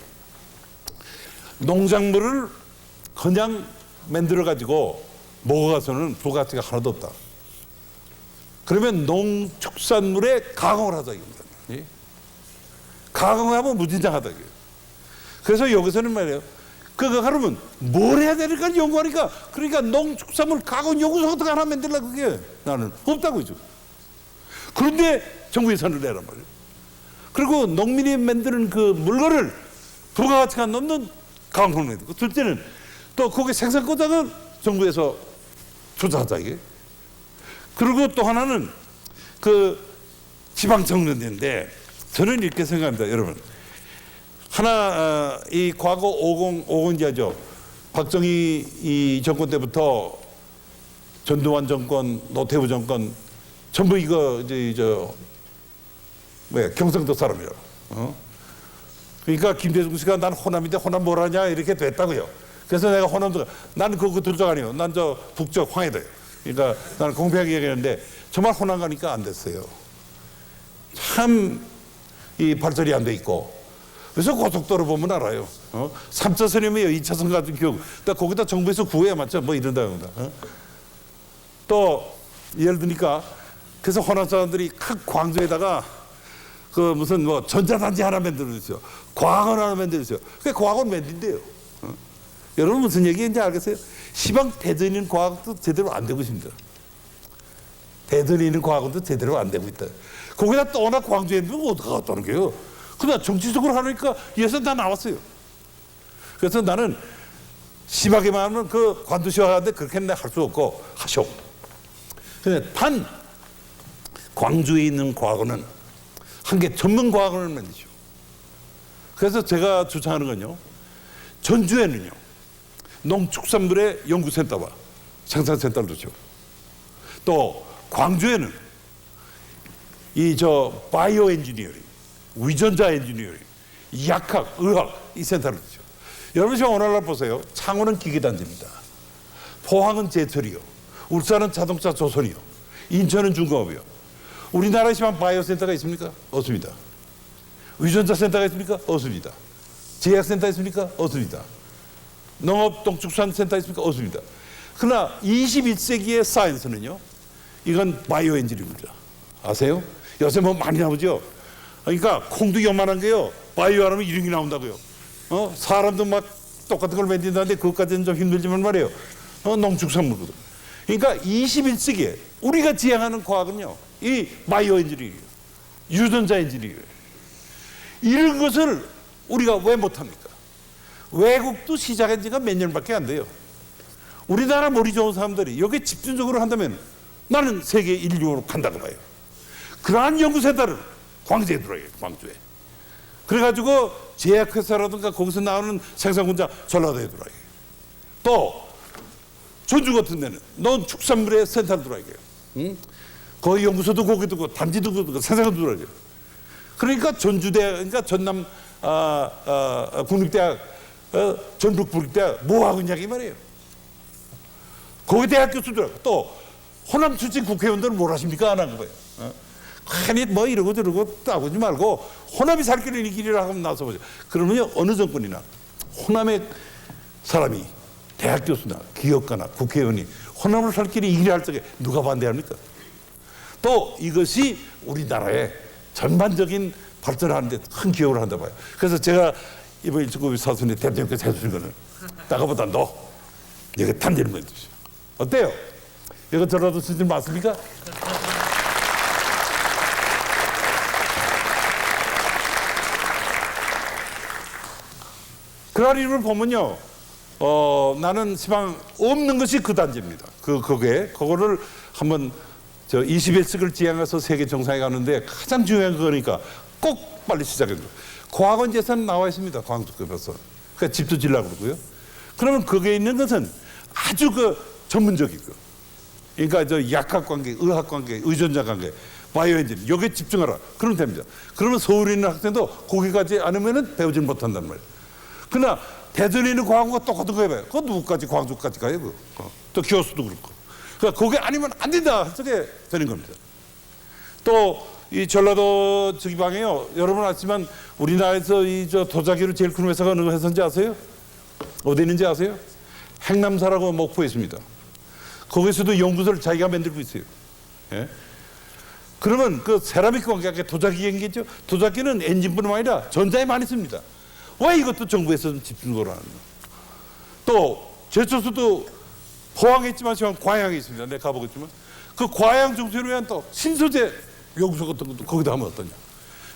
농작물을 그냥 만들어가지고 먹어가서는 부가가치가 하나도 없다. 그러면 농축산물에 가공을 하자 이겁니다. 예? 가공하면 무진장하다. 그래서 여기서는 말이에요, 그거 하려면 뭘 해야 되니까 연구하니까, 그러니까 농축산물 가공 연구소 어떻게 하나 만들려고 그게 나는 없다고 했죠. 그런데 정부 예산을 내란 말이에요. 그리고 농민이 만드는 그 물건을 부가가치가 넘는 가공을 만들고, 둘째는 또 거기 생산 공장은 정부에서 투자하자 이게. 그리고 또 하나는 그 지방청년대인데, 저는 이렇게 생각합니다. 여러분, 하나 이 과거 50이죠. 박정희 이 정권 때부터 전두환 정권, 노태우 정권 전부 이거 경상도 사람이라고. 그러니까 김대중 씨가 난 호남인데 호남 뭘 하냐 이렇게 됐다고요. 그래서 내가 호남도, 나는 그거 둘 중 아니에요. 난 저 북쪽 황해도예요. 그러니까 나는 공평하게 얘기하는데 정말 호남 가니까 안 됐어요. 참 이 발전이 안 돼 있고. 그래서 고속도로 보면 알아요. 3차선이면 2차선 같은 경우, 거기다 정부에서 구해야 맞죠. 뭐 이런다. 또 예를 드니까, 그래서 호남 사람들이 큰 광주에다가 그 무슨 뭐 전자단지 하나 만들어주세요. 과학원 하나 만들어주세요. 그게 과학원 만든대요. 여러분 무슨 얘기인지 알겠어요? 시방 대전에 있는 과학도 제대로 안 되고 있습니다. 대전에 있는 과학원도 제대로 안 되고 있다. 거기다 또 워낙 광주에 있는 거 어떻게 갔다는 거예요? 그러나 정치적으로 하니까 예산 다 나왔어요. 그래서 나는 심하게만 하면 그 관두시하는데 그렇게는 할 수 없고 하쇼. 근데 단 광주에 있는 과학원은 한 개 전문 과학원을 만드죠. 그래서 제가 주장하는 건요, 전주에는요 농축산물의 연구센터와 생산센터를 두죠. 또 광주에는 바이오 엔지니어링, 위전자 엔지니어링, 약학, 의학 이 센터를 두죠. 여러분 지금 오늘날 보세요. 창원은 기계단지입니다. 포항은 제철이요. 울산은 자동차 조선이요. 인천은 중공업이요. 우리나라에 지금 바이오 센터가 있습니까? 없습니다. 위전자 센터가 있습니까? 없습니다. 제약센터 있습니까? 없습니다. 농업동축산센터 있습니까? 없습니다. 그러나 21세기의 사이언스는요, 이건 바이오 엔지니어입니다. 아세요? 요새 뭐 많이 나오죠? 그러니까 콩도 요만한 게요, 바이오 하면 이런 게 나온다고요. 사람도 막 똑같은 걸 만든다는데 그것까지는 좀 힘들지만 말이에요. 농축산물거든. 그러니까 21세기에 우리가 지향하는 과학은요, 이 바이오 엔지니어예요. 유전자 엔지니어예요. 이런 것을 우리가 왜 못합니까? 외국도 시작한 지가 몇 년밖에 안 돼요. 우리나라 머리 좋은 사람들이 여기에 집중적으로 한다면 나는 세계 인류로 간다고 봐요. 그러한 연구센터를 광주에 들어요. 광주에. 그래가지고 제약회사라든가 거기서 나오는 생산공장 전라도에 들어요. 또 전주 같은 데는 농축산물의 센터를 들어야 돼요. 응? 거기 연구소도 거기 두고 단지도 두고 생산도 들어야 돼요. 그러니까 전주대, 그러니까 전남 국립대학, 전북 국립대학 뭐 하고 있냐 이 말이에요. 거기 대학 교수들 또 호남 출신 국회의원들은 뭘 하십니까? 안 한 거예요. 괜히 뭐 이러고 저러고 따보지 말고 호남이 살 길은 이 길이라 하면 나서보죠. 그러면요 어느 정권이나 호남의 사람이 대학 교수나 기업가나 국회의원이 호남을 살 길이 이 길이 할 적에 누가 반대합니까? 또 이것이 우리나라의 전반적인 발전하는 데 큰 기여를 한다 봐요. 그래서 제가 이번 일주일 사순에 대통령께서 해주신 거는 나가보다 너 여기 탄되는 거 해주세요. 어때요? 이거 저라도 수준 맞습니까? 그런 이름을 보면요, 나는 시방 없는 것이 그 단지입니다. 그거를 한번 21세기를 지향해서 세계 정상에 가는데 가장 중요한 거니까 꼭 빨리 시작해야 돼요. 과학원 재산 나와 있습니다. 광주급에서. 그러니까 집도 지으려고 그러고요. 그러면 거기에 있는 것은 아주 전문적이고, 그러니까 약학관계, 의학관계, 의존자관계, 바이오엔진 여기에 집중하라. 그러면 됩니다. 그러면 서울에 있는 학생도 거기 가지 않으면 배우지 못한단 말이에요. 그러나 대전에 있는 과학원과 똑같은 거 해봐요. 그거 누구까지 광주까지 가요? 또 교수도 그렇고. 그러니까 거기 아니면 안 된다. 저게 되는 겁니다. 또 이 전라도 지방에요. 여러분 아시지만 우리나라에서 도자기로 제일 큰 회사가 어느 회사인지 아세요? 어디 있는지 아세요? 행남사라고 목포에 있습니다. 거기서도 연구소를 자기가 만들고 있어요. 예? 그러면 그 세라믹 관계가 도자기 연기죠. 도자기는 엔진뿐만 아니라 전자에 많이 씁니다. 왜 이것도 정부에서 좀 집중적으로 하는 거예요? 또 제철소도 포항에 있지만 지금 과양에 있습니다. 내가 가보겠지만 그 과양 중심으로 위한 또 신소재 연구소 같은 것도 거기다 하면 어떠냐.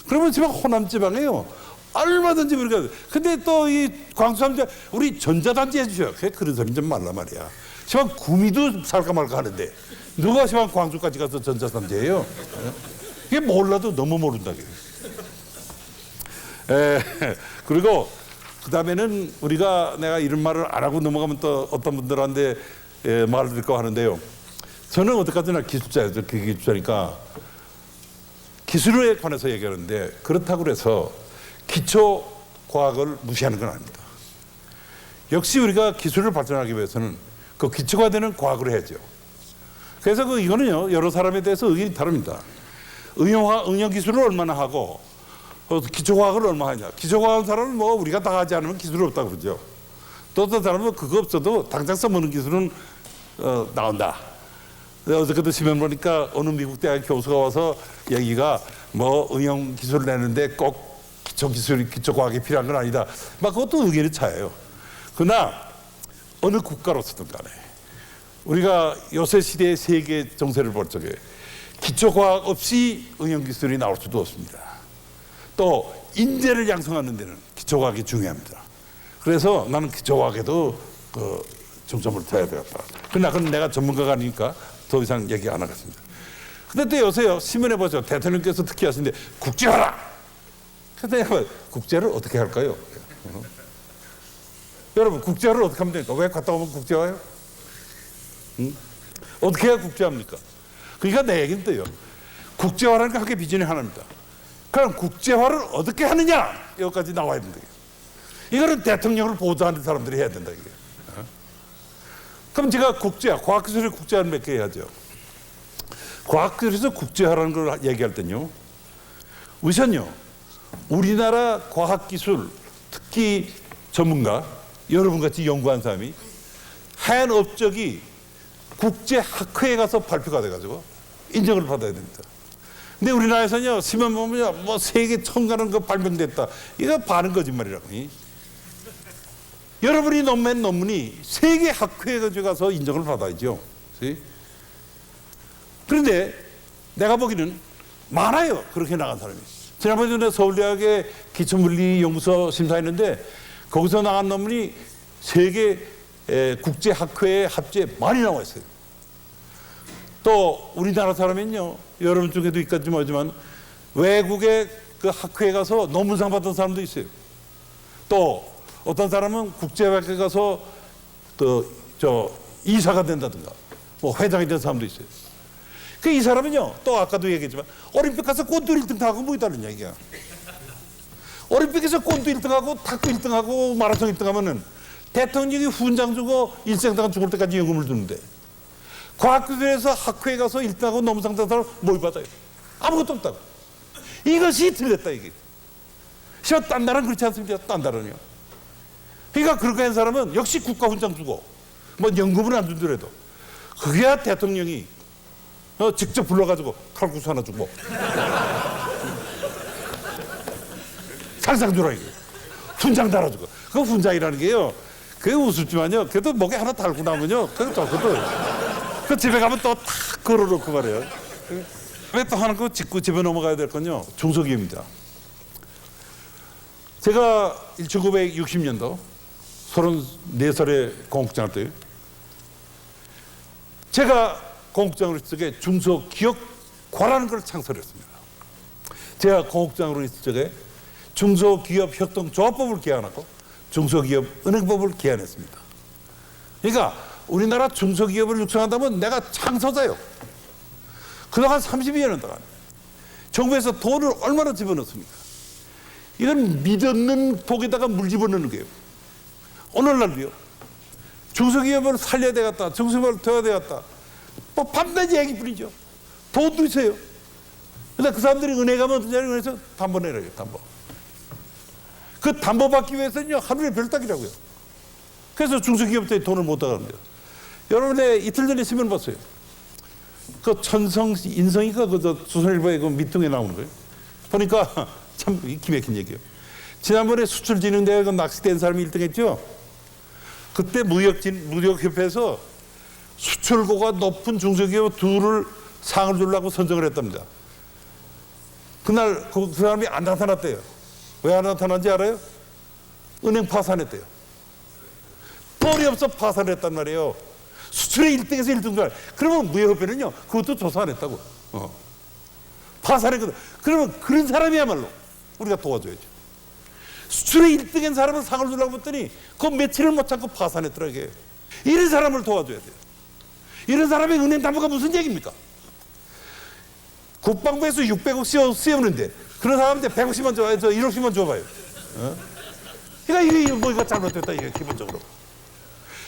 그러면 지금 호남 지방에요 얼마든지 우리가. 근데 또 이 광주 사람들 우리 전자단지 해주셔. 그런 사람 좀 말라 말이야. 지금 구미도 살까 말까 하는데 누가 지금 광주까지 가서 전자단지예요? 이게 몰라도 너무 모른다. 그리고 그 다음에는 우리가 내가 이런 말을 안 하고 넘어가면 또 어떤 분들한테 말을 듣고 하는데요. 저는 어떡하지나 기술자예요. 기술자니까 기술에 관해서 얘기하는데 그렇다고 해서 기초 과학을 무시하는 건 아닙니다. 역시 우리가 기술을 발전하기 위해서는 그 기초가 되는 과학을 해야죠. 그래서 이거는요 여러 사람에 대해서 의견이 다릅니다. 응용 기술을 얼마나 하고 기초과학을 얼마 하냐. 기초과학 사람은 뭐 우리가 다 하지 않으면 기술이 없다고 그러죠. 또 어떤 사람은 그거 없어도 당장 써먹는 기술은 나온다. 어저께도 신문 보니까 어느 미국 대학 교수가 와서 얘기가 뭐 응용 기술을 내는데 꼭 기초과학이 필요한 건 아니다. 막 그것도 의견이 차요. 그러나 어느 국가로서든 간에 우리가 요새 시대의 세계 정세를 볼 적에 기초과학 없이 응용기술이 나올 수도 없습니다. 또 인재를 양성하는 데는 기초과학이 중요합니다. 그래서 나는 기초과학에도 중점을 둬야 되겠다. 그러나 그건 내가 전문가가 아니니까 더 이상 얘기 안 하겠습니다. 근데 또 요새요 신문에 보죠. 대통령께서 특히 하시는데 국제화라. 그런데 국제를 어떻게 할까요? 여러분 국제화를 어떻게 하면 됩니까? 왜 갔다 오면 국제화예요? 응? 어떻게 해야 국제화입니까? 그러니까 내 얘기는 또요. 국제화라는 게 학교 비전이 하나입니다. 그럼 국제화를 어떻게 하느냐 여기까지 나와야 된다. 이거는 대통령을 보좌하는 사람들이 해야 된다. 이게. 그럼 제가 과학기술의 국제화를 몇 개 해야죠. 과학기술에서 국제화라는 걸 얘기할 때는요, 우선요, 우리나라 과학기술, 특히 전문가, 여러분같이 연구한 사람이 한 업적이 국제학회에 가서 발표가 돼가지고 인정을 받아야 됩니다. 근데 우리나라에서는요, 시면 보면요, 뭐 세계 천가는 거 발명됐다. 이거 반은 거짓말이라고. 여러분이 논문 논문이 세계 학회에 가서 인정을 받아야죠. 그런데 내가 보기에는 많아요. 그렇게 나간 사람이. 지난번에 서울대학의 기초물리연구소 심사했는데 거기서 나간 논문이 세계 국제학회에 합주에 많이 나와 있어요. 또 우리나라 사람은요, 여러분 중에도 있겠지 뭐지만 외국의 그 학회에 가서 논문상 받은 사람도 있어요. 또 어떤 사람은 국제학회에 가서 이사가 된다든가 뭐 회장이 된 사람도 있어요. 그 이 사람은요, 또 아까도 얘기했지만 올림픽 가서 꼰두 1등하고 뭐 있다는 얘기야. 올림픽에서 꼰두 1등하고 탁구 1등하고 마라톤 1등하면은 대통령이 훈장 주고 일생당 죽을 때까지 연금을 주는데 과학기술에서 학회에 가서 1등하고 논문상 탄 사람 뭘 받아요? 아무것도 없다고. 이것이 틀렸다 이게. 딴 나라는 그렇지 않습니까? 딴 나라는요. 그러니까 그렇게 한 사람은 역시 국가 훈장 주고 뭐 연금은 안 주더라도 그게야 대통령이 직접 불러가지고 칼국수 하나 주고 상상 주라 이게. 훈장 달아주고. 그 훈장이라는 게요, 그게 우습지만요, 그래도 목에 하나 달고 나오면요, 그 집에 가면 또 탁 걸어놓고 말이에요. 왜 또 하나 그 짚고 집에 넘어가야 될 건요, 중소기업입니다. 제가 1960년도 34살에 공국장할 때요, 제가 공국장으로 있을 적에 중소기업과라는 걸 창설했습니다. 제가 공국장으로 있을 적에 중소기업협동조합법을 개헌하고 중소기업 은행법을 개헌했습니다. 그러니까 우리나라 중소기업을 육성한다면 내가 창소자요. 그동안 30여 년 동안 정부에서 돈을 얼마나 집어넣습니까? 이건 믿었는 복에다가 물 집어넣는 거예요. 오늘날도요, 중소기업을 살려야 되겠다, 중소기업을 둬야 되겠다, 뭐 밤낮 얘기뿐이죠. 돈도 있어요. 근데 그 사람들이 은행 가면 어떤 자리에 은행에서 담보 내라요, 담보. 그 담보 받기 위해서는요, 하루에 별따기라고요. 그래서 중소기업들이 돈을 못 나가는데요. 여러분의 이틀 전에 신문 봤어요. 그 인성이가 그 조선일보의 그 밑둥에 나오는 거예요. 보니까 참 기맥힌 얘기예요. 지난번에 수출진흥대회 그 낚시된 사람이 1등했죠. 그때 무역협회에서 수출고가 높은 중소기업 둘을 상을 주려고 선정을 했답니다. 그날 그 사람이 안 나타났대요. 왜 안 나타난지 알아요? 은행 파산했대요. 돈이 없어 파산했단 말이에요. 수출의 1등에서 1등. 그러면 무역협회는요, 그것도 조사 안 했다고. 파산했거든. 그러면 그런 사람이야말로 우리가 도와줘야죠. 수출의 1등인 사람은 상을 주려고 했더니 그 며칠을 못 참고 파산했더라고요. 이런 사람을 도와줘야 돼요. 이런 사람의 은행 담보가 무슨 얘기입니까? 국방부에서 600억 씌우는데 그런 사람한테 150만 줘봐요. 1억씩만 줘봐요. 그러니까 이게 뭐가 잘못됐다 이게 기본적으로.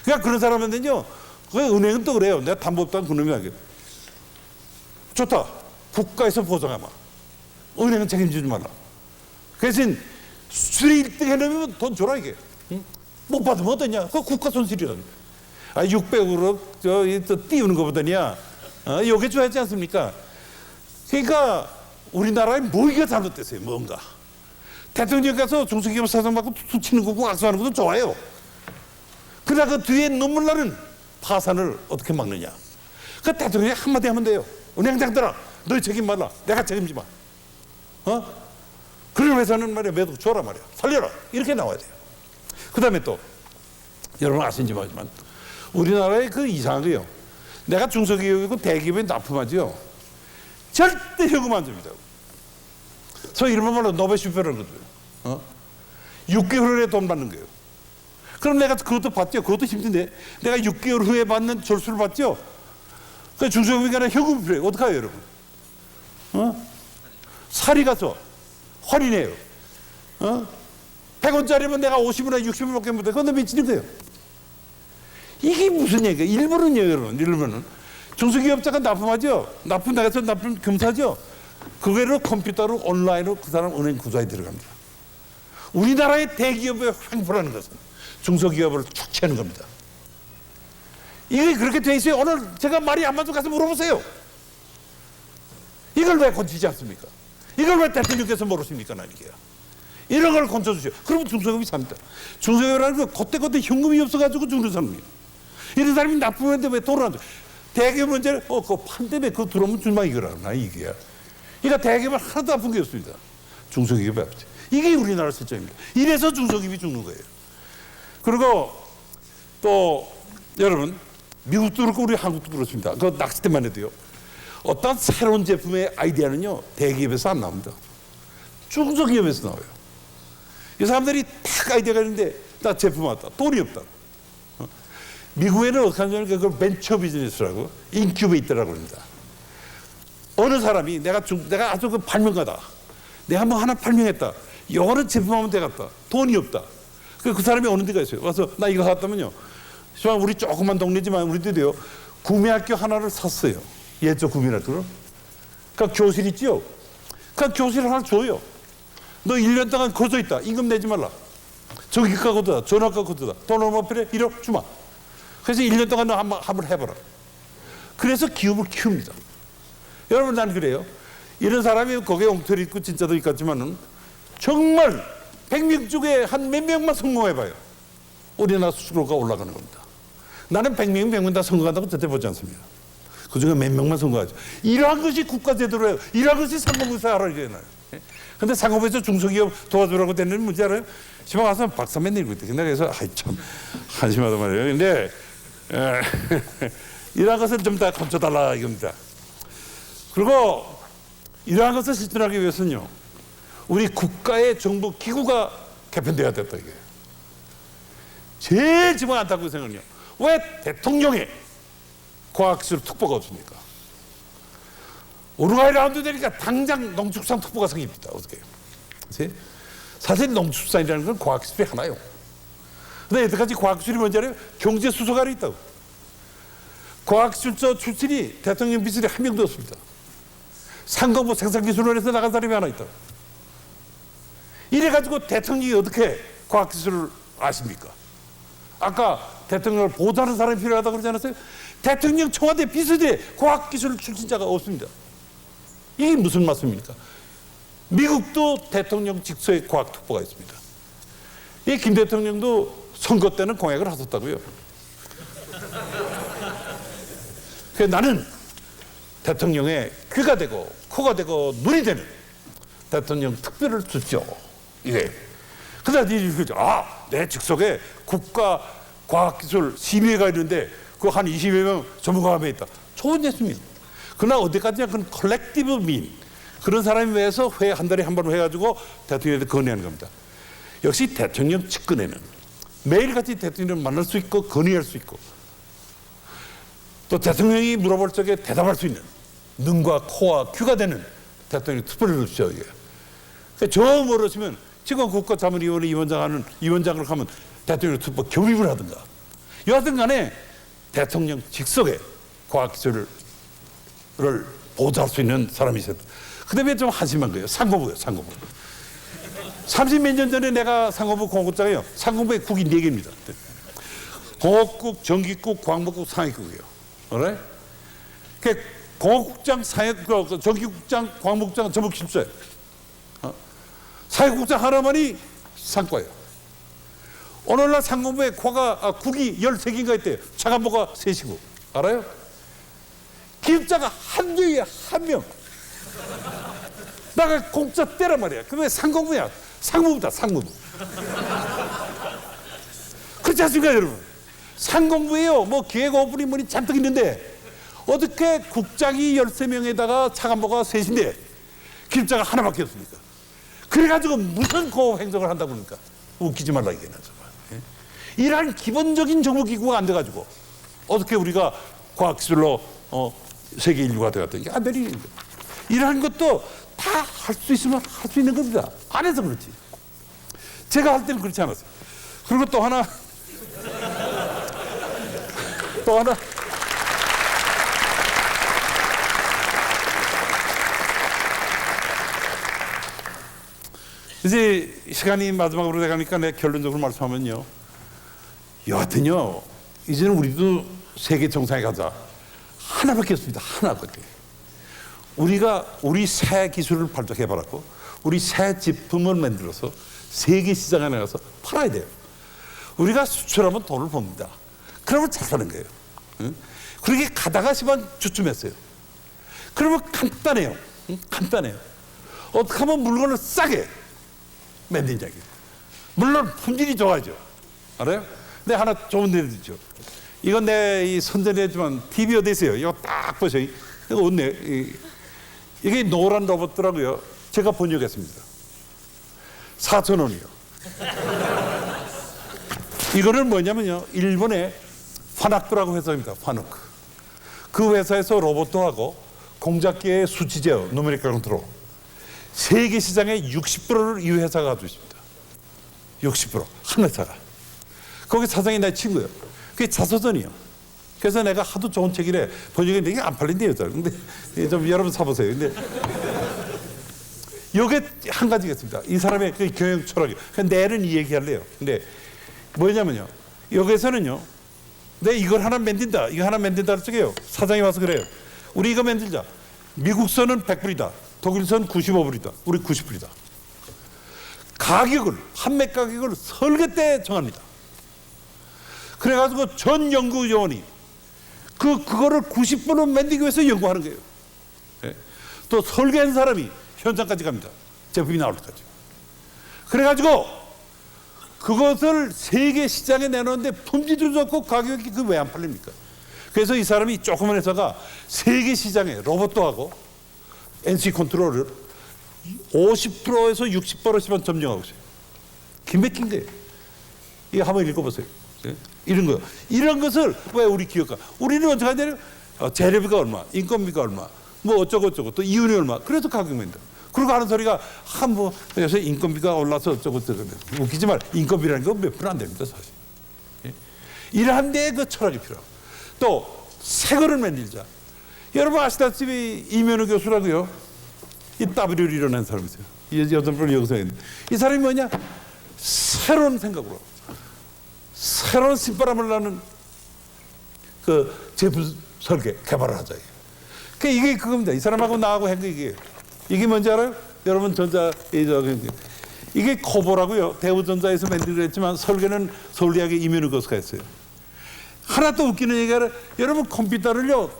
그러니까 그런 사람한테는요, 그 은행은 또 그래요. 내가 담보 없다는 그놈이 하게. 좋다. 국가에서 보장하마. 은행은 책임지지 말라. 그 대신 수출이 1등 해놓으면 돈 줘라 이게. 응? 못 받으면 어떠냐? 그거 국가 손실이라니. 600으로 띄우는 것보다냐. 요게 좋아하지 않습니까? 그러니까 우리나라에 뭐가 잘못됐어요. 뭔가. 대통령 가서 중소기업 사장받고 툭툭 치는 거고 악수하는 것도 좋아요. 그러나 그 뒤에 눈물 나는 파산을 어떻게 막느냐. 그 대통령이 한마디 하면 돼요. 은행장들아, 너희 책임 말라. 내가 책임지 마. 그런 회사는 말이야, 매도 줘라 말이야. 살려라. 이렇게 나와야 돼요. 그 다음에 또, 여러분 아시는지 모르지만, 우리나라의 그 이상한 거요. 내가 중소기업이고 대기업에 납품하죠. 절대 현금 안 줍니다. 소위 이런 말로 노베슈퍼라는 거죠. 6개월 후에 돈 받는 거예요. 그럼 내가 그것도 받죠. 그것도 힘든데 내가 6개월 후에 받는 절수를 받죠. 그 중소기업이니까 현금이 필요해요. 어떡해요, 여러분? 살이 가서 할인해요. 100원짜리면 내가 50원에 60원 밖에 못 해. 그건 미치는 거예요. 이게 무슨 얘기야? 일본은요, 여러분. 일본은 중소기업자가 납품하죠. 납품나가서 납품 검사죠. 그거로 컴퓨터로 온라인으로 그 사람 은행 구조에 들어갑니다. 우리나라의 대기업의 횡포라는 것은 중소기업을 축치하는 겁니다. 이게 그렇게 돼 있어요. 오늘 제가 말이 안 맞아 가서 물어보세요. 이걸 왜 고치지 않습니까? 이걸 왜 대통령께서 모르십니까? 나니까 이런 걸 고쳐주세요. 그러면 중소기업이 삽니다. 중소기업이라는 건 그때그때 현금이 없어가지고 죽는 사람이에요. 이런 사람이 납품했는데 왜 돈을 안 줘? 대기업 문제는 그거 판대에 그거 들어오면 줄만 이거라. 이게야. 그러니까 대기업은 하나도 아픈 게 없습니다. 중소기업이 아프지. 이게 우리나라 실정입니다. 이래서 중소기업이 죽는 거예요. 그리고 또 여러분 미국도 그렇고 우리 한국도 그렇습니다. 그 낚싯대만 해도요. 어떤 새로운 제품의 아이디어는요 대기업에서 안 나옵니다. 중소기업에서 나와요. 이 사람들이 딱 아이디어가 있는데 나 제품 왔다. 돈이 없다. 미국에는 어떻게 하냐면 그걸 벤처 비즈니스라고 인큐베이터라고 합니다. 어느 사람이 내가 아주 그 발명가다. 내가 뭐 하나 발명했다. 이거는 제품하면 되겠다. 돈이 없다. 그 사람이 어느 데가 있어요. 와서 나 이거 샀다면요. 우리 조그만 동네지만 우리들도요. 구매학교 하나를 샀어요. 예적 구매학교를. 그러니까 교실 있죠. 그러니까 교실 하나 줘요. 너 1년 동안 거저 있다. 임금 내지 말라. 전기가 거두다. 전화가 거두다. 돈 얼마 필요해? 1억 주마. 그래서 1년 동안 너 한번 해봐라. 그래서 기업을 키웁니다. 여러분 난 그래요. 이런 사람이 거기에 엉터리 있고 진짜도 있겠지만은 정말 100명 중에 한 몇 명만 성공해봐요. 우리나라 수출가 올라가는 겁니다. 나는 100명 다 성공한다고 절대 보지 않습니다. 그중에 몇 명만 성공하죠. 이러한 것이 국가제도로예요. 이러한 것이 상공부에서 알아야 되나요? 근데 상공부에서 중소기업 도와주라고 되는 문제 알아요? 시방 가서 박사만 내리고 있대. 그래서 아이 참 한심하단 말이에요. 근데 이러한 것을 좀 다 고쳐달라 이겁니다. 그리고 이러한 것을 실천하기 위해서는요. 우리 국가의 정부 기구가 개편돼야 됐다 이게. 제일 지금 안타까운 생각은요. 왜 대통령의 과학기술 특보가 없습니까? 우루과이 라운드 되니까 당장 농축산 특보가 생깁니다. 어떻게 해요? 사실 농축산이라는 건 과학기술이 하나요. 근데 여태까지 과학기술이 뭔지 알아요? 경제수석알이 있다고. 과학기술자 출신이 대통령 비서리 한 명도 없습니다. 상공부 생산기술원에서 나간 사람이 하나 있다고. 이래가지고 대통령이 어떻게 과학기술을 아십니까? 아까 대통령을 보좌하는 사람이 필요하다고 그러지 않았어요? 대통령 청와대 비서실에 과학기술 출신자가 없습니다. 이게 무슨 말씀입니까? 미국도 대통령 직서에 과학특보가 있습니다. 이 김 대통령도 선거 때는 공약을 하셨다고요. 그래서 나는 대통령의 귀가 되고 코가 되고 눈이 되는 대통령 특별을 주죠. 이게. 그다음에 내 직속에 국가 과학기술 심의회가 있는데 그 한 20여 명 전문가가 있다. 좋은 예수입니다. 그러나 어디까지나 그건 컬렉티브 민 그런 사람이 위해서 회 한 달에 한 번 해가지고 대통령한테 건의하는 겁니다. 역시 대통령 측근에는 매일같이 대통령을 만날 수 있고 건의할 수 있고 또 대통령이 물어볼 적에 대답할 수 있는 눈과 코와 귀가 되는 대통령 특별을 주죠. 저 모르시면 지금 국가자문위원회 위원장을 하면 대통령 특보 겸임을 하든가 여하튼 간에 대통령 직속에 과학기술을 보좌할 수 있는 사람이 있어요. 그 다음에 좀 한심한 거예요. 상고부예요. 상고부. 30몇 년 전에 내가 상고부 공급장이에요. 상고부의 국이 4개입니다. 공업국, 전기국, 광복국, 상해국이에요. 그래? 공업국장, 전기국장, 광복국장 전부 깁어요. 사회국장 하나만이 상과예요. 오늘날 상공부에 국이 13개인가 있대요. 차관보가 3시고. 알아요? 기업자가 한 명이야, 한 명. 나가 공짜 때란 말이야. 그게 상공부야. 상무부다, 상무부. 그렇지 않습니까, 여러분? 상공부에요. 뭐 기획오분이 뭐니 잔뜩 있는데 어떻게 국장이 13명에다가 차관보가 3인데 기업자가 하나밖에 없습니까? 그래가지고 무슨 고업 행정을 한다고 그러니까 웃기지 말라 이게 정말. 이러한 기본적인 정보기구가 안 돼가지고 어떻게 우리가 과학기술로 세계 인류가 되었다 이게 안 되는 일이죠. 이러한 것도 다 할 수 있으면 할 수 있는 겁니다. 안 해서 그렇지. 제가 할 때는 그렇지 않았어요. 그리고 또 하나 또 하나. 이제 시간이 마지막으로 돼가니까 내 결론적으로 말씀하면요. 여하튼요, 이제는 우리도 세계 정상에 가자. 하나밖에 없습니다. 하나밖에. 우리가 우리 새 기술을 발전해봐라고 우리 새 제품을 만들어서 세계 시장에 나가서 팔아야 돼요. 우리가 수출하면 돈을 법니다. 그러면 잘 사는 거예요. 응? 그렇게 가다가 시만 주춤했어요. 그러면 간단해요. 응? 간단해요. 어떻게 하면 물건을 싸게 만드냐고. 물론 품질이 좋아야죠. 알아요? 근데 하나 좋은 데도 있죠. 이건 내 이 선전했지만 TV 어디 있어요? 이거 딱 보세요. 이거 없네. 이게 노란 로봇더라고요. 제가 번역했습니다. 4,000원이요. 이거는 뭐냐면요. 일본의 파나크라고 회사입니다. 파나크. 그 회사에서 로봇도 하고 공작기의 수치 제어, 누메릭 컨트롤. 세계 시장의 60%를 이 회사가 가지고 있습니다. 60%. 한 회사가. 거기 사장이 내 친구예요. 그게 자서전이요. 그래서 내가 하도 좋은 책이래 번역했는데 이게 안 팔린대요. 근데 좀 여러분 사보세요. 근데 이게 한 가지가 있습니다. 이 사람의 그 경영 철학이. 내일은 이 얘기할래요. 근데 뭐냐면요. 여기서는요. 내 이걸 하나 만든다. 이거 하나 만든다. 쪽에요. 사장이 와서 그래요. 우리 이거 만들자. 미국서는 100불이다. 독일서는 95불이다. 우리 90불이다. 가격을 판매 가격을 설계 때 정합니다. 그래가지고 전 연구 요원이 그거를 90분을 만들기 위해서 연구하는 거예요. 네. 또 설계한 사람이 현장까지 갑니다. 제품이 나올 때까지. 그래가지고 그것을 세계 시장에 내놓는데 품질도 좋고 가격이 그 왜 안 팔립니까? 그래서 이 사람이 조그만 회사가 세계 시장에 로봇도 하고 NC 컨트롤을 50%에서 60%씩만 점령하고 있어요. 기맥힌 거예요. 이거 한번 읽어보세요. 네? 이런 거. 이런 것을 왜 우리 기업가? 우리는 어떻게 하냐면 재료비가 얼마, 인건비가 얼마, 뭐 어쩌고 또 이윤이 얼마. 그래서 가격입니다. 그리고 하는 소리가 뭐 요새 인건비가 올라서 어쩌고 웃기지만 인건비라는 건 몇 푼 안 됩니다 사실. 예? 이러한 데에 그 철학이 필요하고 또 새 거를 만들자. 여러분 아시다시피 이면우 교수라고요. 이 W를 이뤄낸 사람이세요. 이 여성분 여기서 있는데 이 사람이 뭐냐? 새로운 생각으로 새로운 신바람을 나는 그 제품 설계 개발을 하자. 그 이게 그겁니다. 이 사람하고 나하고 한 게 이게 뭔지 알아요? 여러분 전자 이게 코보라고요. 대우전자에서 만들기로 했지만 설계는 서울대학의 이면우 교수가 했어요. 하나 또 웃기는 얘기가 여러분 컴퓨터를요.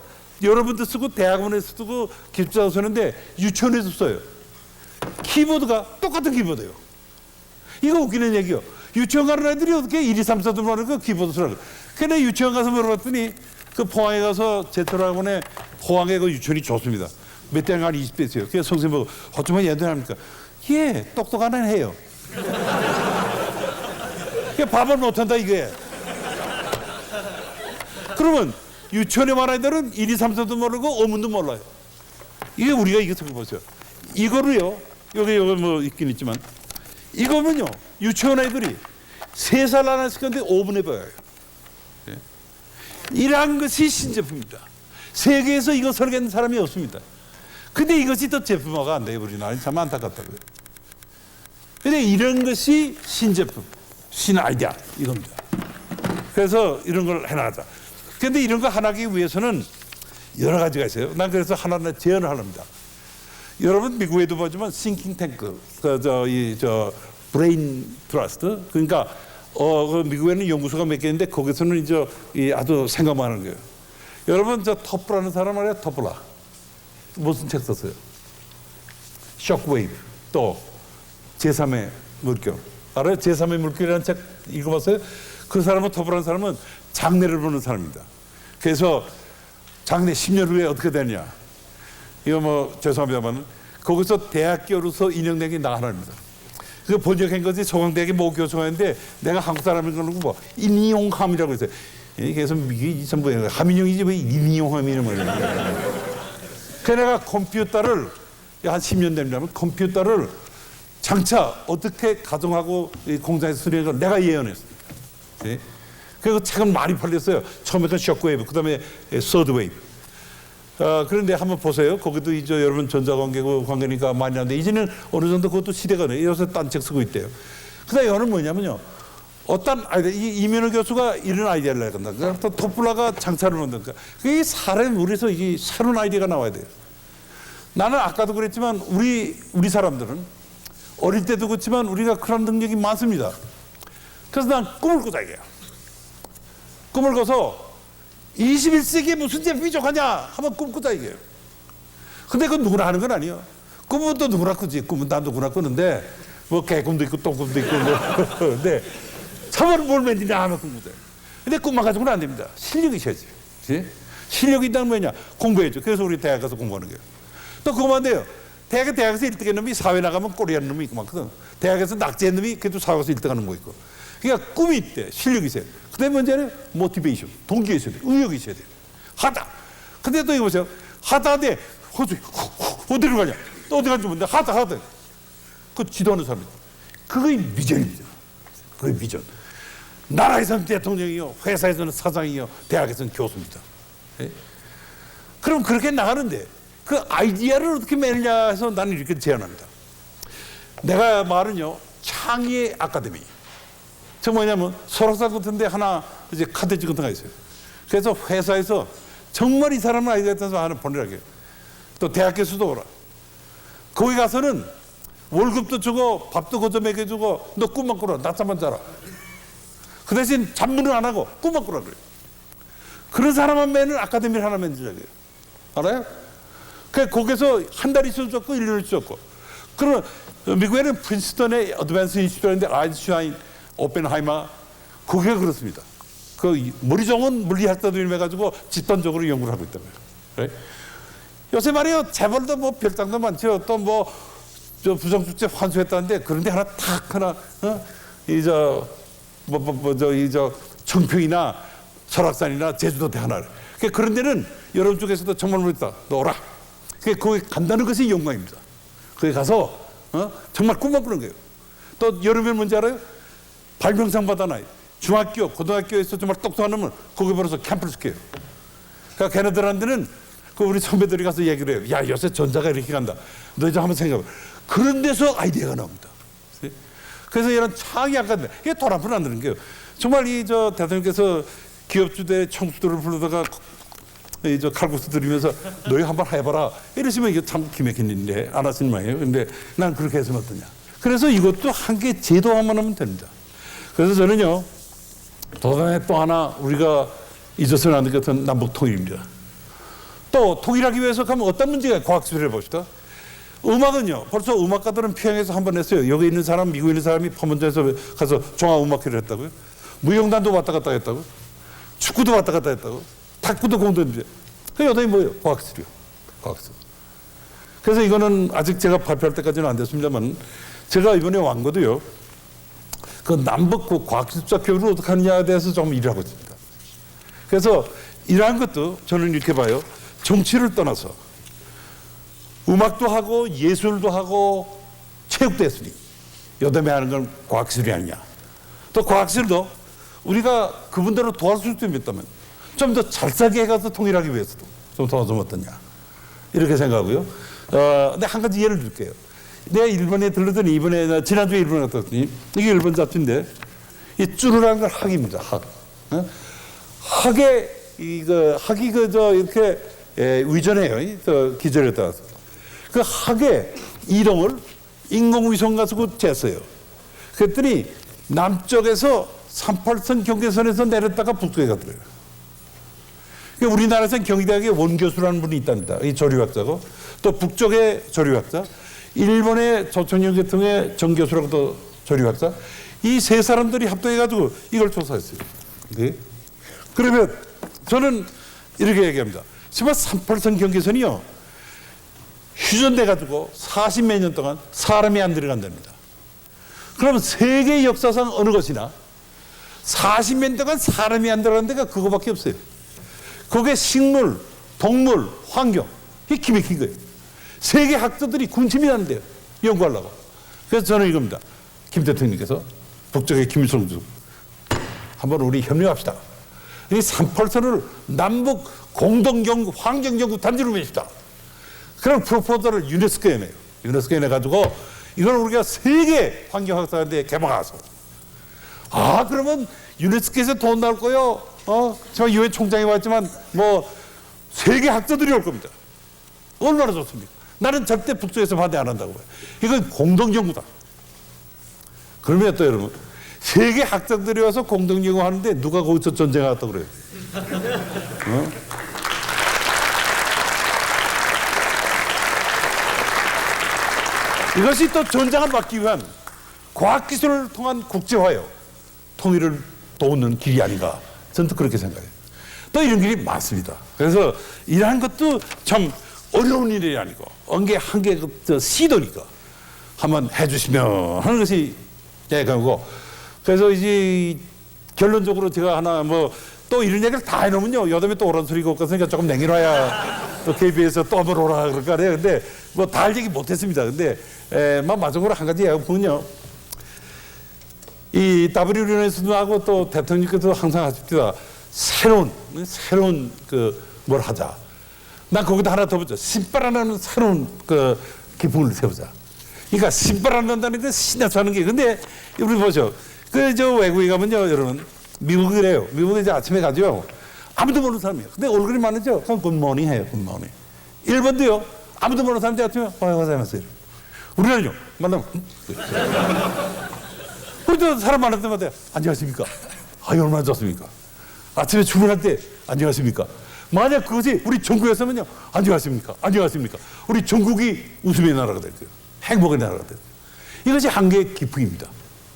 여러분도 쓰고 대학원에서 쓰고 기술자가 쓰는데 유치원에서 써요. 키보드가 똑같은 키보드예요. 이거 웃기는 얘기요. 유치원 가는 애들이 어떻게 1, 2, 3, 4도 모르고 키보드 쓰라고. 근데 유치원 가서 물어봤더니 그 포항에 가서 제철학원에 포항에 그 유치원이 좋습니다. 몇 대가 한 20대 있어요. 그래서 선생님 보고 어쩌면 얘들 합니까? 예, 똑똑한 애는 해요. 밥을 못한다 이게. 그러면 유치원에 말한 애들은 1, 2, 3, 4도 모르고 어문도 몰라요. 이게 우리가 이거 생각해보세요. 이거를요. 여기 뭐 있긴 있지만 이거면요. 유치원 애들이 3살 하나씩 건데 5분에 배워요. 예. 이러한 것이 신제품입니다. 세계에서 이거 설계한 사람이 없습니다. 근데 이것이 또 제품화가 안 돼요. 우리나라는 참 안타깝다고요. 근데 이런 것이 신제품, 신아이디어 이겁니다. 그래서 이런 걸 해나가자. 근데 이런 거 하나기 위해서는 여러 가지가 있어요. 난 그래서 하나 제안을 하랍니다. 여러분 미국에도 보지만 싱킹 탱크, 브레인 트러스트. 그러니까 그 미국에는 연구소가 몇 개 있는데 거기서는 이제 아주 생각만 하는 거예요. 여러분 저 터플라는 사람 알아요? 터플라. 무슨 책 썼어요? 쇼크웨이브. 또 제3의 물결. 알아요? 제3의 물결이라는 책 읽어봤어요? 그 사람은 터플라는 사람은 장래를 보는 사람입니다. 그래서 장래 10년 후에 어떻게 되냐. 이거 뭐 죄송합니다만 거기서 대학교로서 인용된 게 나 하나입니다. 그 번역한 것이 서강대학의 모 교수가 했는데 내가 한국 사람인 걸로 뭐 인용함이라고 했어요. 그래서 이게 전부 함인용이지 왜 인용함이란 말이에요. 그래서 내가 컴퓨터를 한 10년 되면 컴퓨터를 장차 어떻게 가정하고 공장에서 수리한 걸 내가 예언했습니다. 그리고 책은 많이 팔렸어요. 처음에는 쇼크웨이브, 그다음에 서드웨이브. 그런데 한번 보세요. 거기도 이제 여러분 전자관계니까 많이 나는데 이제는 어느 정도 그것도 시대가 돼요. 요새 딴 책 쓰고 있대요. 그다음에 이거는 뭐냐면요. 어떤 아이디어, 이민호 교수가 이런 아이디어를 내건다. 또 토플라가 장차를 만든다. 그게 사람 우리에서 이 새로운 아이디어가 나와야 돼요. 나는 아까도 그랬지만 우리 사람들은 어릴 때도 그렇지만 우리가 그런 능력이 많습니다. 그래서 난 꿈을 꾸자 이게요. 꿈을 꿔서 21세기에 무슨 제 부족하냐 한번 꿈꾸자 이게요. 근데 그건 누구나 하는 건 아니에요. 꿈은 또 누구나 꾸지. 꿈은 다 누구나 꾸는데 뭐 개꿈도 있고 똥꿈도 있고 뭐 근데 참으로 뭘 만드냐 하면 꿈꾸자. 근데 꿈만 가지고는 안 됩니다. 실력이 있어야지. 그치? 실력이 있다는 뭐냐? 공부해야죠. 그래서 우리 대학 가서 공부하는 거예요. 또 그거만 돼요. 대학에서 1등한 놈이 사회 나가면 꼬리하는 놈이 있고 많거든. 대학에서 낙제한 놈이 그래도 사회 가서 1등하는 거 있고. 그러니까 꿈이 있대. 실력이 있어요. 그다음에 문제는 모티베이션. 동기가 있어야 돼. 의욕이 있어야 돼. 하다. 근데 또 이거 보세요. 하다인데 어디로 가냐? 또 어디 가는지 모르는데 하다. 그 지도하는 사람이다. 그게 비전입니다. 그게 비전. 나라에서는 대통령이요, 회사에서는 사장이요, 대학에서는 교수입니다. 네? 그럼 그렇게 나가는데 그 아이디어를 어떻게 매느냐 해서 나는 이렇게 제안합니다. 내가 말은요, 창의 아카데미. 저 뭐냐면 설악산 같은 데 하나 이제 카드지 같은 거 있어요. 그래서 회사에서 정말 이 사람은 아이디어 있다서 하나 보내라고 해요. 또 대학 교수도 오라. 거기 가서는 월급도 주고 밥도 거저 먹여주고 너 꿈만 꾸라. 낮잠만 자라. 그 대신 잠문을 안 하고 꿈만 꾸라 그래요. 그런 사람만 매는 아카데미를 하나 만들자고요. 알아요? 그 거기서 한 달 있어도 좋고 1년을 좋고. 그럼 미국에는 프린스턴의 어드밴스 인스티튜트인데 아인슈타인, 오펜하이머 거기가 그렇습니다. 그 머리 좋은 물리학자도 이름해가지고 집단적으로 연구를 하고 있다고요. 그래? 요새 말이요 재벌도 뭐 별장도 많죠. 또 뭐 저 부정축제 환수했다는데 그런데 하나 탁 하나 청평이나 설악산이나 제주도 하나. 그런 데는 여러분 쪽에서도 정말 멋있다. 넣어라. 거기 간다는 것이 영광입니다. 거기 가서 정말 꿈만 꾸는 거예요. 또 여름에 뭔지 알아요? 발명상 받아놔요. 중학교, 고등학교에서 정말 똑똑한 놈은 거기 벌어서 캠프를 시켜요. 그러니까 걔네들한테는 그 우리 선배들이 가서 얘기를 해요. 야, 요새 전자가 이렇게 간다. 너 이제 한번 생각해. 그런 데서 아이디어가 나옵니다. 그래서 이런 창의 아카데미, 이게 돈 한 푼 안 드는 게요. 정말 대통령께서 기업주대 총수들을 불러다가 칼국수 드리면서 너희 한번 해봐라. 이러시면 이게 참 기맥힌 일인데 안 하시는 말이에요. 근데 난 그렇게 해서는 어떠냐. 그래서 이것도 함께 제도화만 하면 됩니다. 그래서 저는요, 도단에 또 하나 우리가 잊어서는 안 될 것은 남북 통일입니다. 또 통일하기 위해서 가면 어떤 문제가 과학수를 해봅시다. 음악은요, 벌써 음악가들은 평양에서 한 번 했어요. 여기 있는 사람, 미국에 있는 사람이 판문점에서 가서 종합음악회를 했다고요. 무용단도 왔다 갔다 했다고. 축구도 왔다 갔다 했다고. 탁구도 공동인데. 그 여당이 뭐예요? 과학수요. 과학수. 그래서 이거는 아직 제가 발표할 때까지는 안 됐습니다만 제가 이번에 왕고도요. 그 남북 그 과학기술자 교류를 어떻게 하느냐에 대해서 조금 일을 하고 있습니다. 그래서 이러한 것도 저는 이렇게 봐요. 정치를 떠나서 음악도 하고 예술도 하고 체육도 했으니 여담에 하는 건 과학기술이 아니냐. 또 과학기술도 우리가 그분들을 도와줄 수 있다면 좀 더 잘 살게 해가서 통일하기 위해서도 좀 도와주면 어떠냐. 이렇게 생각하고요. 근데 한 가지 예를 들게요. 내가 일본에 들르더니 이번에 지난주에 일본에 갔다 왔더니 이게 일본 잡지인데 이 쭈르라는 건 학입니다. 학. 학에 학이 이렇게 의존해요. 기절에 따라서. 그 학의 이동을 인공위성 가지고 쟀어요. 그랬더니 남쪽에서 38선 경계선에서 내렸다가 북쪽에 가더래요. 우리나라에서는 경희대학에 원교수라는 분이 있답니다. 이 조류학자고 또 북쪽의 조류학자, 일본의 조천영 계통의 정교수라고도 조류학자, 이 세 사람들이 합동해가지고 이걸 조사했어요. 네? 그러면 저는 이렇게 얘기합니다. 38선 경계선이요. 휴전돼가지고 40몇 년 동안 사람이 안 들어간답니다. 그럼 세계 역사상 어느 것이나 40몇 년 동안 사람이 안 들어간 데가 그거밖에 없어요. 그게 식물, 동물, 환경. 이게 기맥힌 거예요. 세계 학자들이 군침이 나는데요. 연구하려고. 그래서 저는 이겁니다. 김 대통령께서 북쪽의 김일성 주 한번 우리 협력합시다. 이 38선을 남북 공동경 환경연구 단지로 맺읍시다. 그런 프로포저를 유네스코에 내요. 유네스코에 내가지고 이걸 우리가 세계 환경학사인데 개방해서 그러면 유네스코에서 돈 나올 거요. 저 유엔 총장이 왔지만 뭐 세계 학자들이 올 겁니다. 얼마나 좋습니까? 나는 절대 북쪽에서 반대 안 한다고 봐요. 이건 공동연구다. 그러면 또 여러분 세계 학자들이 와서 공동연구하는데 누가 거기서 전쟁하겠다고 그래요? 이것이 또 전쟁을 막기 위한 과학기술을 통한 국제화요. 통일을 도우는 길이 아닌가. 저는 또 그렇게 생각해요. 또 이런 길이 많습니다. 그래서 이러한 것도 참 어려운 일이 아니고 언개 한개 시도니까 한번 해주시면 하는 것이 제 생각이고, 그래서 이제 결론적으로 제가 하나 뭐 또 이런 얘기를 다 해놓으면요 여담에 또 오란 소리가 없으니까 조금 냉겨놔야 또 KBS에서 또 한번 오라 그럴 거 아니에요. 근데 뭐 다 할 얘기 못했습니다. 근데 마지막으로 한 가지 얘기하면요, 이 WN에서도 하고 또 대통령께서 항상 하십니다. 새로운 뭘 하자. 난 거기다 하나 더 보자. 신바라는 새로운 기풍을 세우자. 그러니까 신바라는다는 게 신나서 하는 게. 근데 우리 보죠. 저 외국에 가면요, 여러분 미국이래요. 미국에 이제 아침에 가죠. 아무도 모르는 사람이에요. 근데 얼굴이 많으죠. 그럼 굿모닝 해요. 굿모닝. 일본도요. 아무도 모르는 사람들 아침에 어여가자마세요. 우리는요. 만나면 우리도 사람 만날 때마다 안녕하십니까? 얼마나 좋습니까? 아침에 출근할 때 안녕하십니까? 만약 그것이 우리 전국에서면요, 안녕하십니까? 안녕하십니까? 우리 전국이 웃음의 나라가 될 거예요. 행복의 나라가 될 거예요. 이것이 한계의 기풍입니다.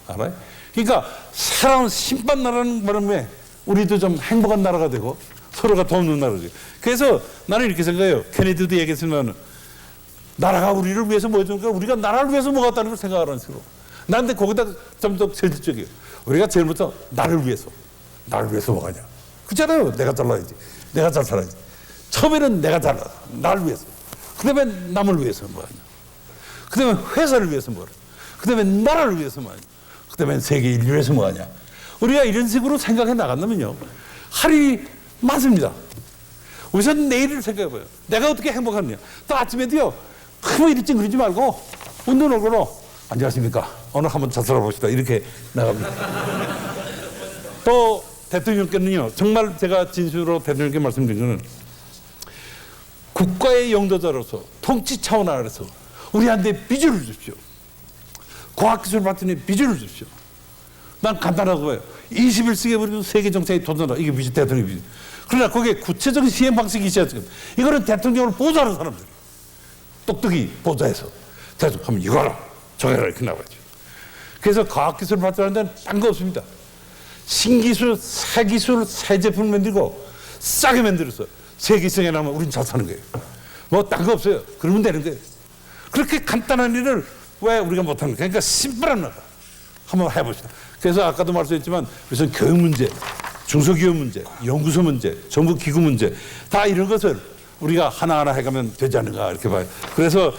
알아요? 그러니까 새로운 신반 나라는 바람에 우리도 좀 행복한 나라가 되고 서로가 돕는 나라가 되고. 그래서 나는 이렇게 생각해요. 케네디도 얘기했지만 나라가 우리를 위해서 뭐 해주니까 우리가 나라를 위해서 뭐 했다는 걸 생각하라는 식으로. 나한테 거기다 좀 더 절대적이에요. 우리가 제일 먼저 나를 위해서 뭐 하냐. 그렇잖아요. 내가 잘나야지. 내가 잘 살아야지. 처음에는 내가 잘나. 나를 위해서. 그 다음에 남을 위해서 뭐 하냐. 그 다음에 회사를 위해서 뭐 하냐. 그 다음에 나라를 위해서 뭐 하냐. 그 다음에 세계 인류를 위해서 뭐 하냐. 우리가 이런 식으로 생각해 나간다면요, 할 일이 많습니다. 우선 내일을 생각해봐요. 내가 어떻게 행복하느냐. 또 아침에도요, 뭐 이리 찡그리지 말고 웃는 얼굴로 안녕하십니까. 오늘 한번 잘 살아봅시다. 이렇게 나갑니다. 또 대통령께는요, 정말 제가 진심으로 대통령께 말씀드리는 것은 국가의 영도자로서 통치 차원 아래서 우리한테 비전을 주십시오. 과학기술 발전에 비전을 주십시오. 난 간단하고 봐요. 21세기에 우리도 세계 정책에 도전하라. 이게 비전, 대통령 비전. 그러나 거기에 구체적인 시행 방식이 있어야 돼요. 이거는 대통령을 보좌하는 사람들. 똑똑히 보좌해서 대통령하면 이거라, 저거라 이렇게 나가죠. 그래서 과학기술 발전하는 데는 딴 거 없습니다. 신기술, 새 기술, 새 제품을 만들고 싸게 만들어서 세계성에 나면 우린 잘 사는 거예요. 뭐 딴 거 없어요. 그러면 되는 거예요. 그렇게 간단한 일을 왜 우리가 못하는 거예요? 그러니까 심플한 나라 한번 해봅시다. 그래서 아까도 말씀했지만 우선 교육 문제, 중소기업 문제, 연구소 문제, 정부 기구 문제 다 이런 것을 우리가 하나하나 해가면 되지 않는가 이렇게 봐요. 그래서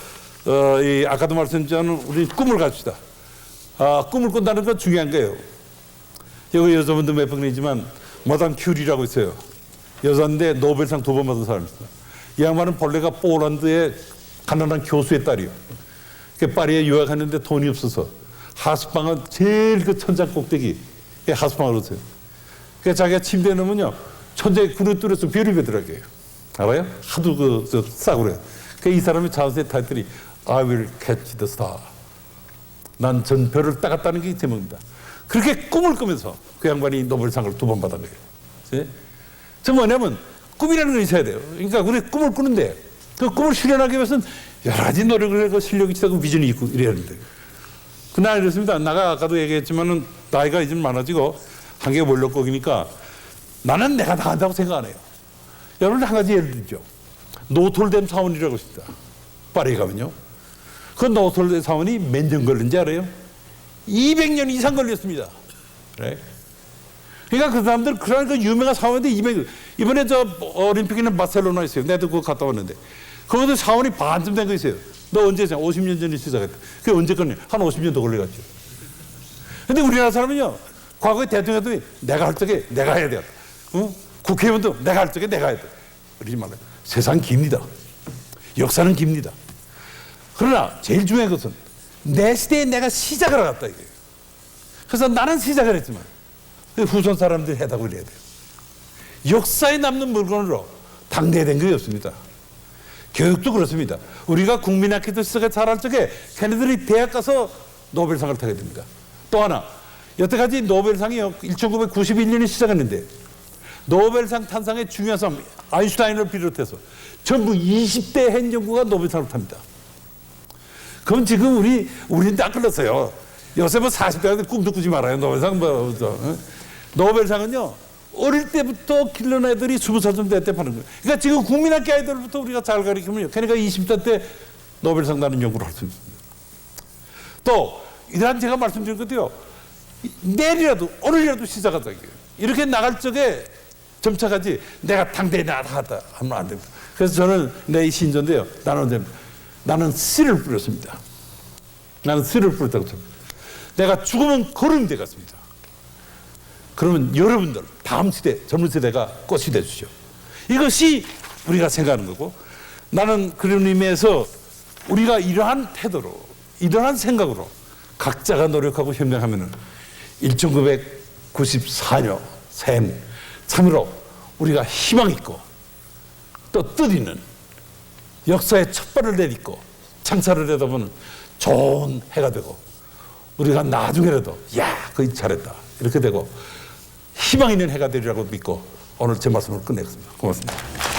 아까도 말씀드렸지만 우리 꿈을 가집시다. 꿈을 꾼다는 건 중요한 거예요. 여기 여자분도 몇 번 계시지만 마담 큐리라고 있어요. 여자인데 노벨상 2번 받은 사람입니다. 이 양반은 본래가 폴란드의 가난한 교수의 딸이요. 파리에 유학하는데 돈이 없어서 하숙방은 제일 그 천장 꼭대기 하숙방을 얻었어요. 그래서 자기가 침대에 넣으면요, 천장에 굴을 뚫어서 별이 되더라고요. 알아요? 하도 싸고 그래요. 이 사람이 자세히 타이틀이 I will catch the star. 난 전 별을 따갔다는 게 제목입니다. 그렇게 꿈을 꾸면서 그 양반이 노벨상을 2번 받은 거예요. 저 뭐냐면 꿈이라는 건 있어야 돼요. 그러니까 우리 꿈을 꾸는데 그 꿈을 실현하기 위해서는 여러 가지 노력을 하고 실력이 있고 비전이 있고 이래야 되는데. 그날 이렇습니다. 나가 아까도 얘기했지만은 나이가 이제 많아지고 한계가 원력곡이니까 나는 내가 다 한다고 생각 안 해요. 여러분 한 가지 예를 들죠. 노톨댐 사원이라고 있습니다. 파리에 가면요. 그 노톨댐 사원이 몇 년 걸린지 알아요? 200년 이상 걸렸습니다. 그래? 그러니까 그 사람들 그러니까 유명한 사원인데 200년. 이번에 저 올림픽에는 바르셀로나 있어요. 내도 그거 갔다 왔는데 거기도 사원이 반쯤 된 거 있어요. 너 언제 했어? 50년 전에 시작했다. 그게 언제 걸려? 한 50년 더 걸려갔죠. 근데 우리나라 사람은요, 과거에 대통령도 내가 할 적에 내가 해야 돼. 응? 국회의원도 내가 할 적에 내가 해야 돼. 그러지 말아요. 세상 깁니다. 역사는 깁니다. 그러나 제일 중요한 것은 내 시대에 내가 시작을 하겠다 이거예요. 그래서 나는 시작을 했지만 후손 사람들이 해답을 해야 돼요. 역사에 남는 물건으로 당대된 게 없습니다. 교육도 그렇습니다. 우리가 국민학교 시작에 잘할 적에 걔네들이 대학 가서 노벨상을 타게 됩니다. 또 하나, 여태까지 노벨상이요 1991년에 시작했는데 노벨상 탄상의 중요한 사람 아인슈타인을 비롯해서 전부 20대 행정구가 노벨상을 탑니다. 그럼 지금 우리는 딱 걸렸어요. 요새 뭐 40대한테 꿈도 꾸지 말아요. 노벨상 뭐 노벨상은요 어릴 때부터 길러낸 애들이 20살쯤 될 때 파는 거예요. 그러니까 지금 국민학교 아이들부터 우리가 잘 가르치면 그러니까 20대 때 노벨상 나는 연구를 할 수 있습니다. 또 이러한 제가 말씀드린 것도요. 내일이라도 오늘이라도 시작하자 이거예요. 이렇게 나갈 적에 점차가지 내가 당대에 나가다 하면 안 됩니다. 그래서 저는 내 신조인데요. 나는 씨를 뿌렸습니다. 나는 씨를 뿌렸다고 합니다. 내가 죽으면 거름이 되겠습니다. 그러면 여러분들 다음 시대 젊은 세대가 꽃이 되주시오. 이것이 우리가 생각하는 거고 나는 그런 의미에서 우리가 이러한 태도로 이러한 생각으로 각자가 노력하고 현명하면은 1994년 샘 참으로 우리가 희망 있고 또 뜻 있는 역사의 첫 발을 내딛고 창사를 내다보는 좋은 해가 되고 우리가 나중에라도 야 거의 잘했다 이렇게 되고 희망 있는 해가 되리라고 믿고 오늘 제 말씀을 끝내겠습니다. 고맙습니다.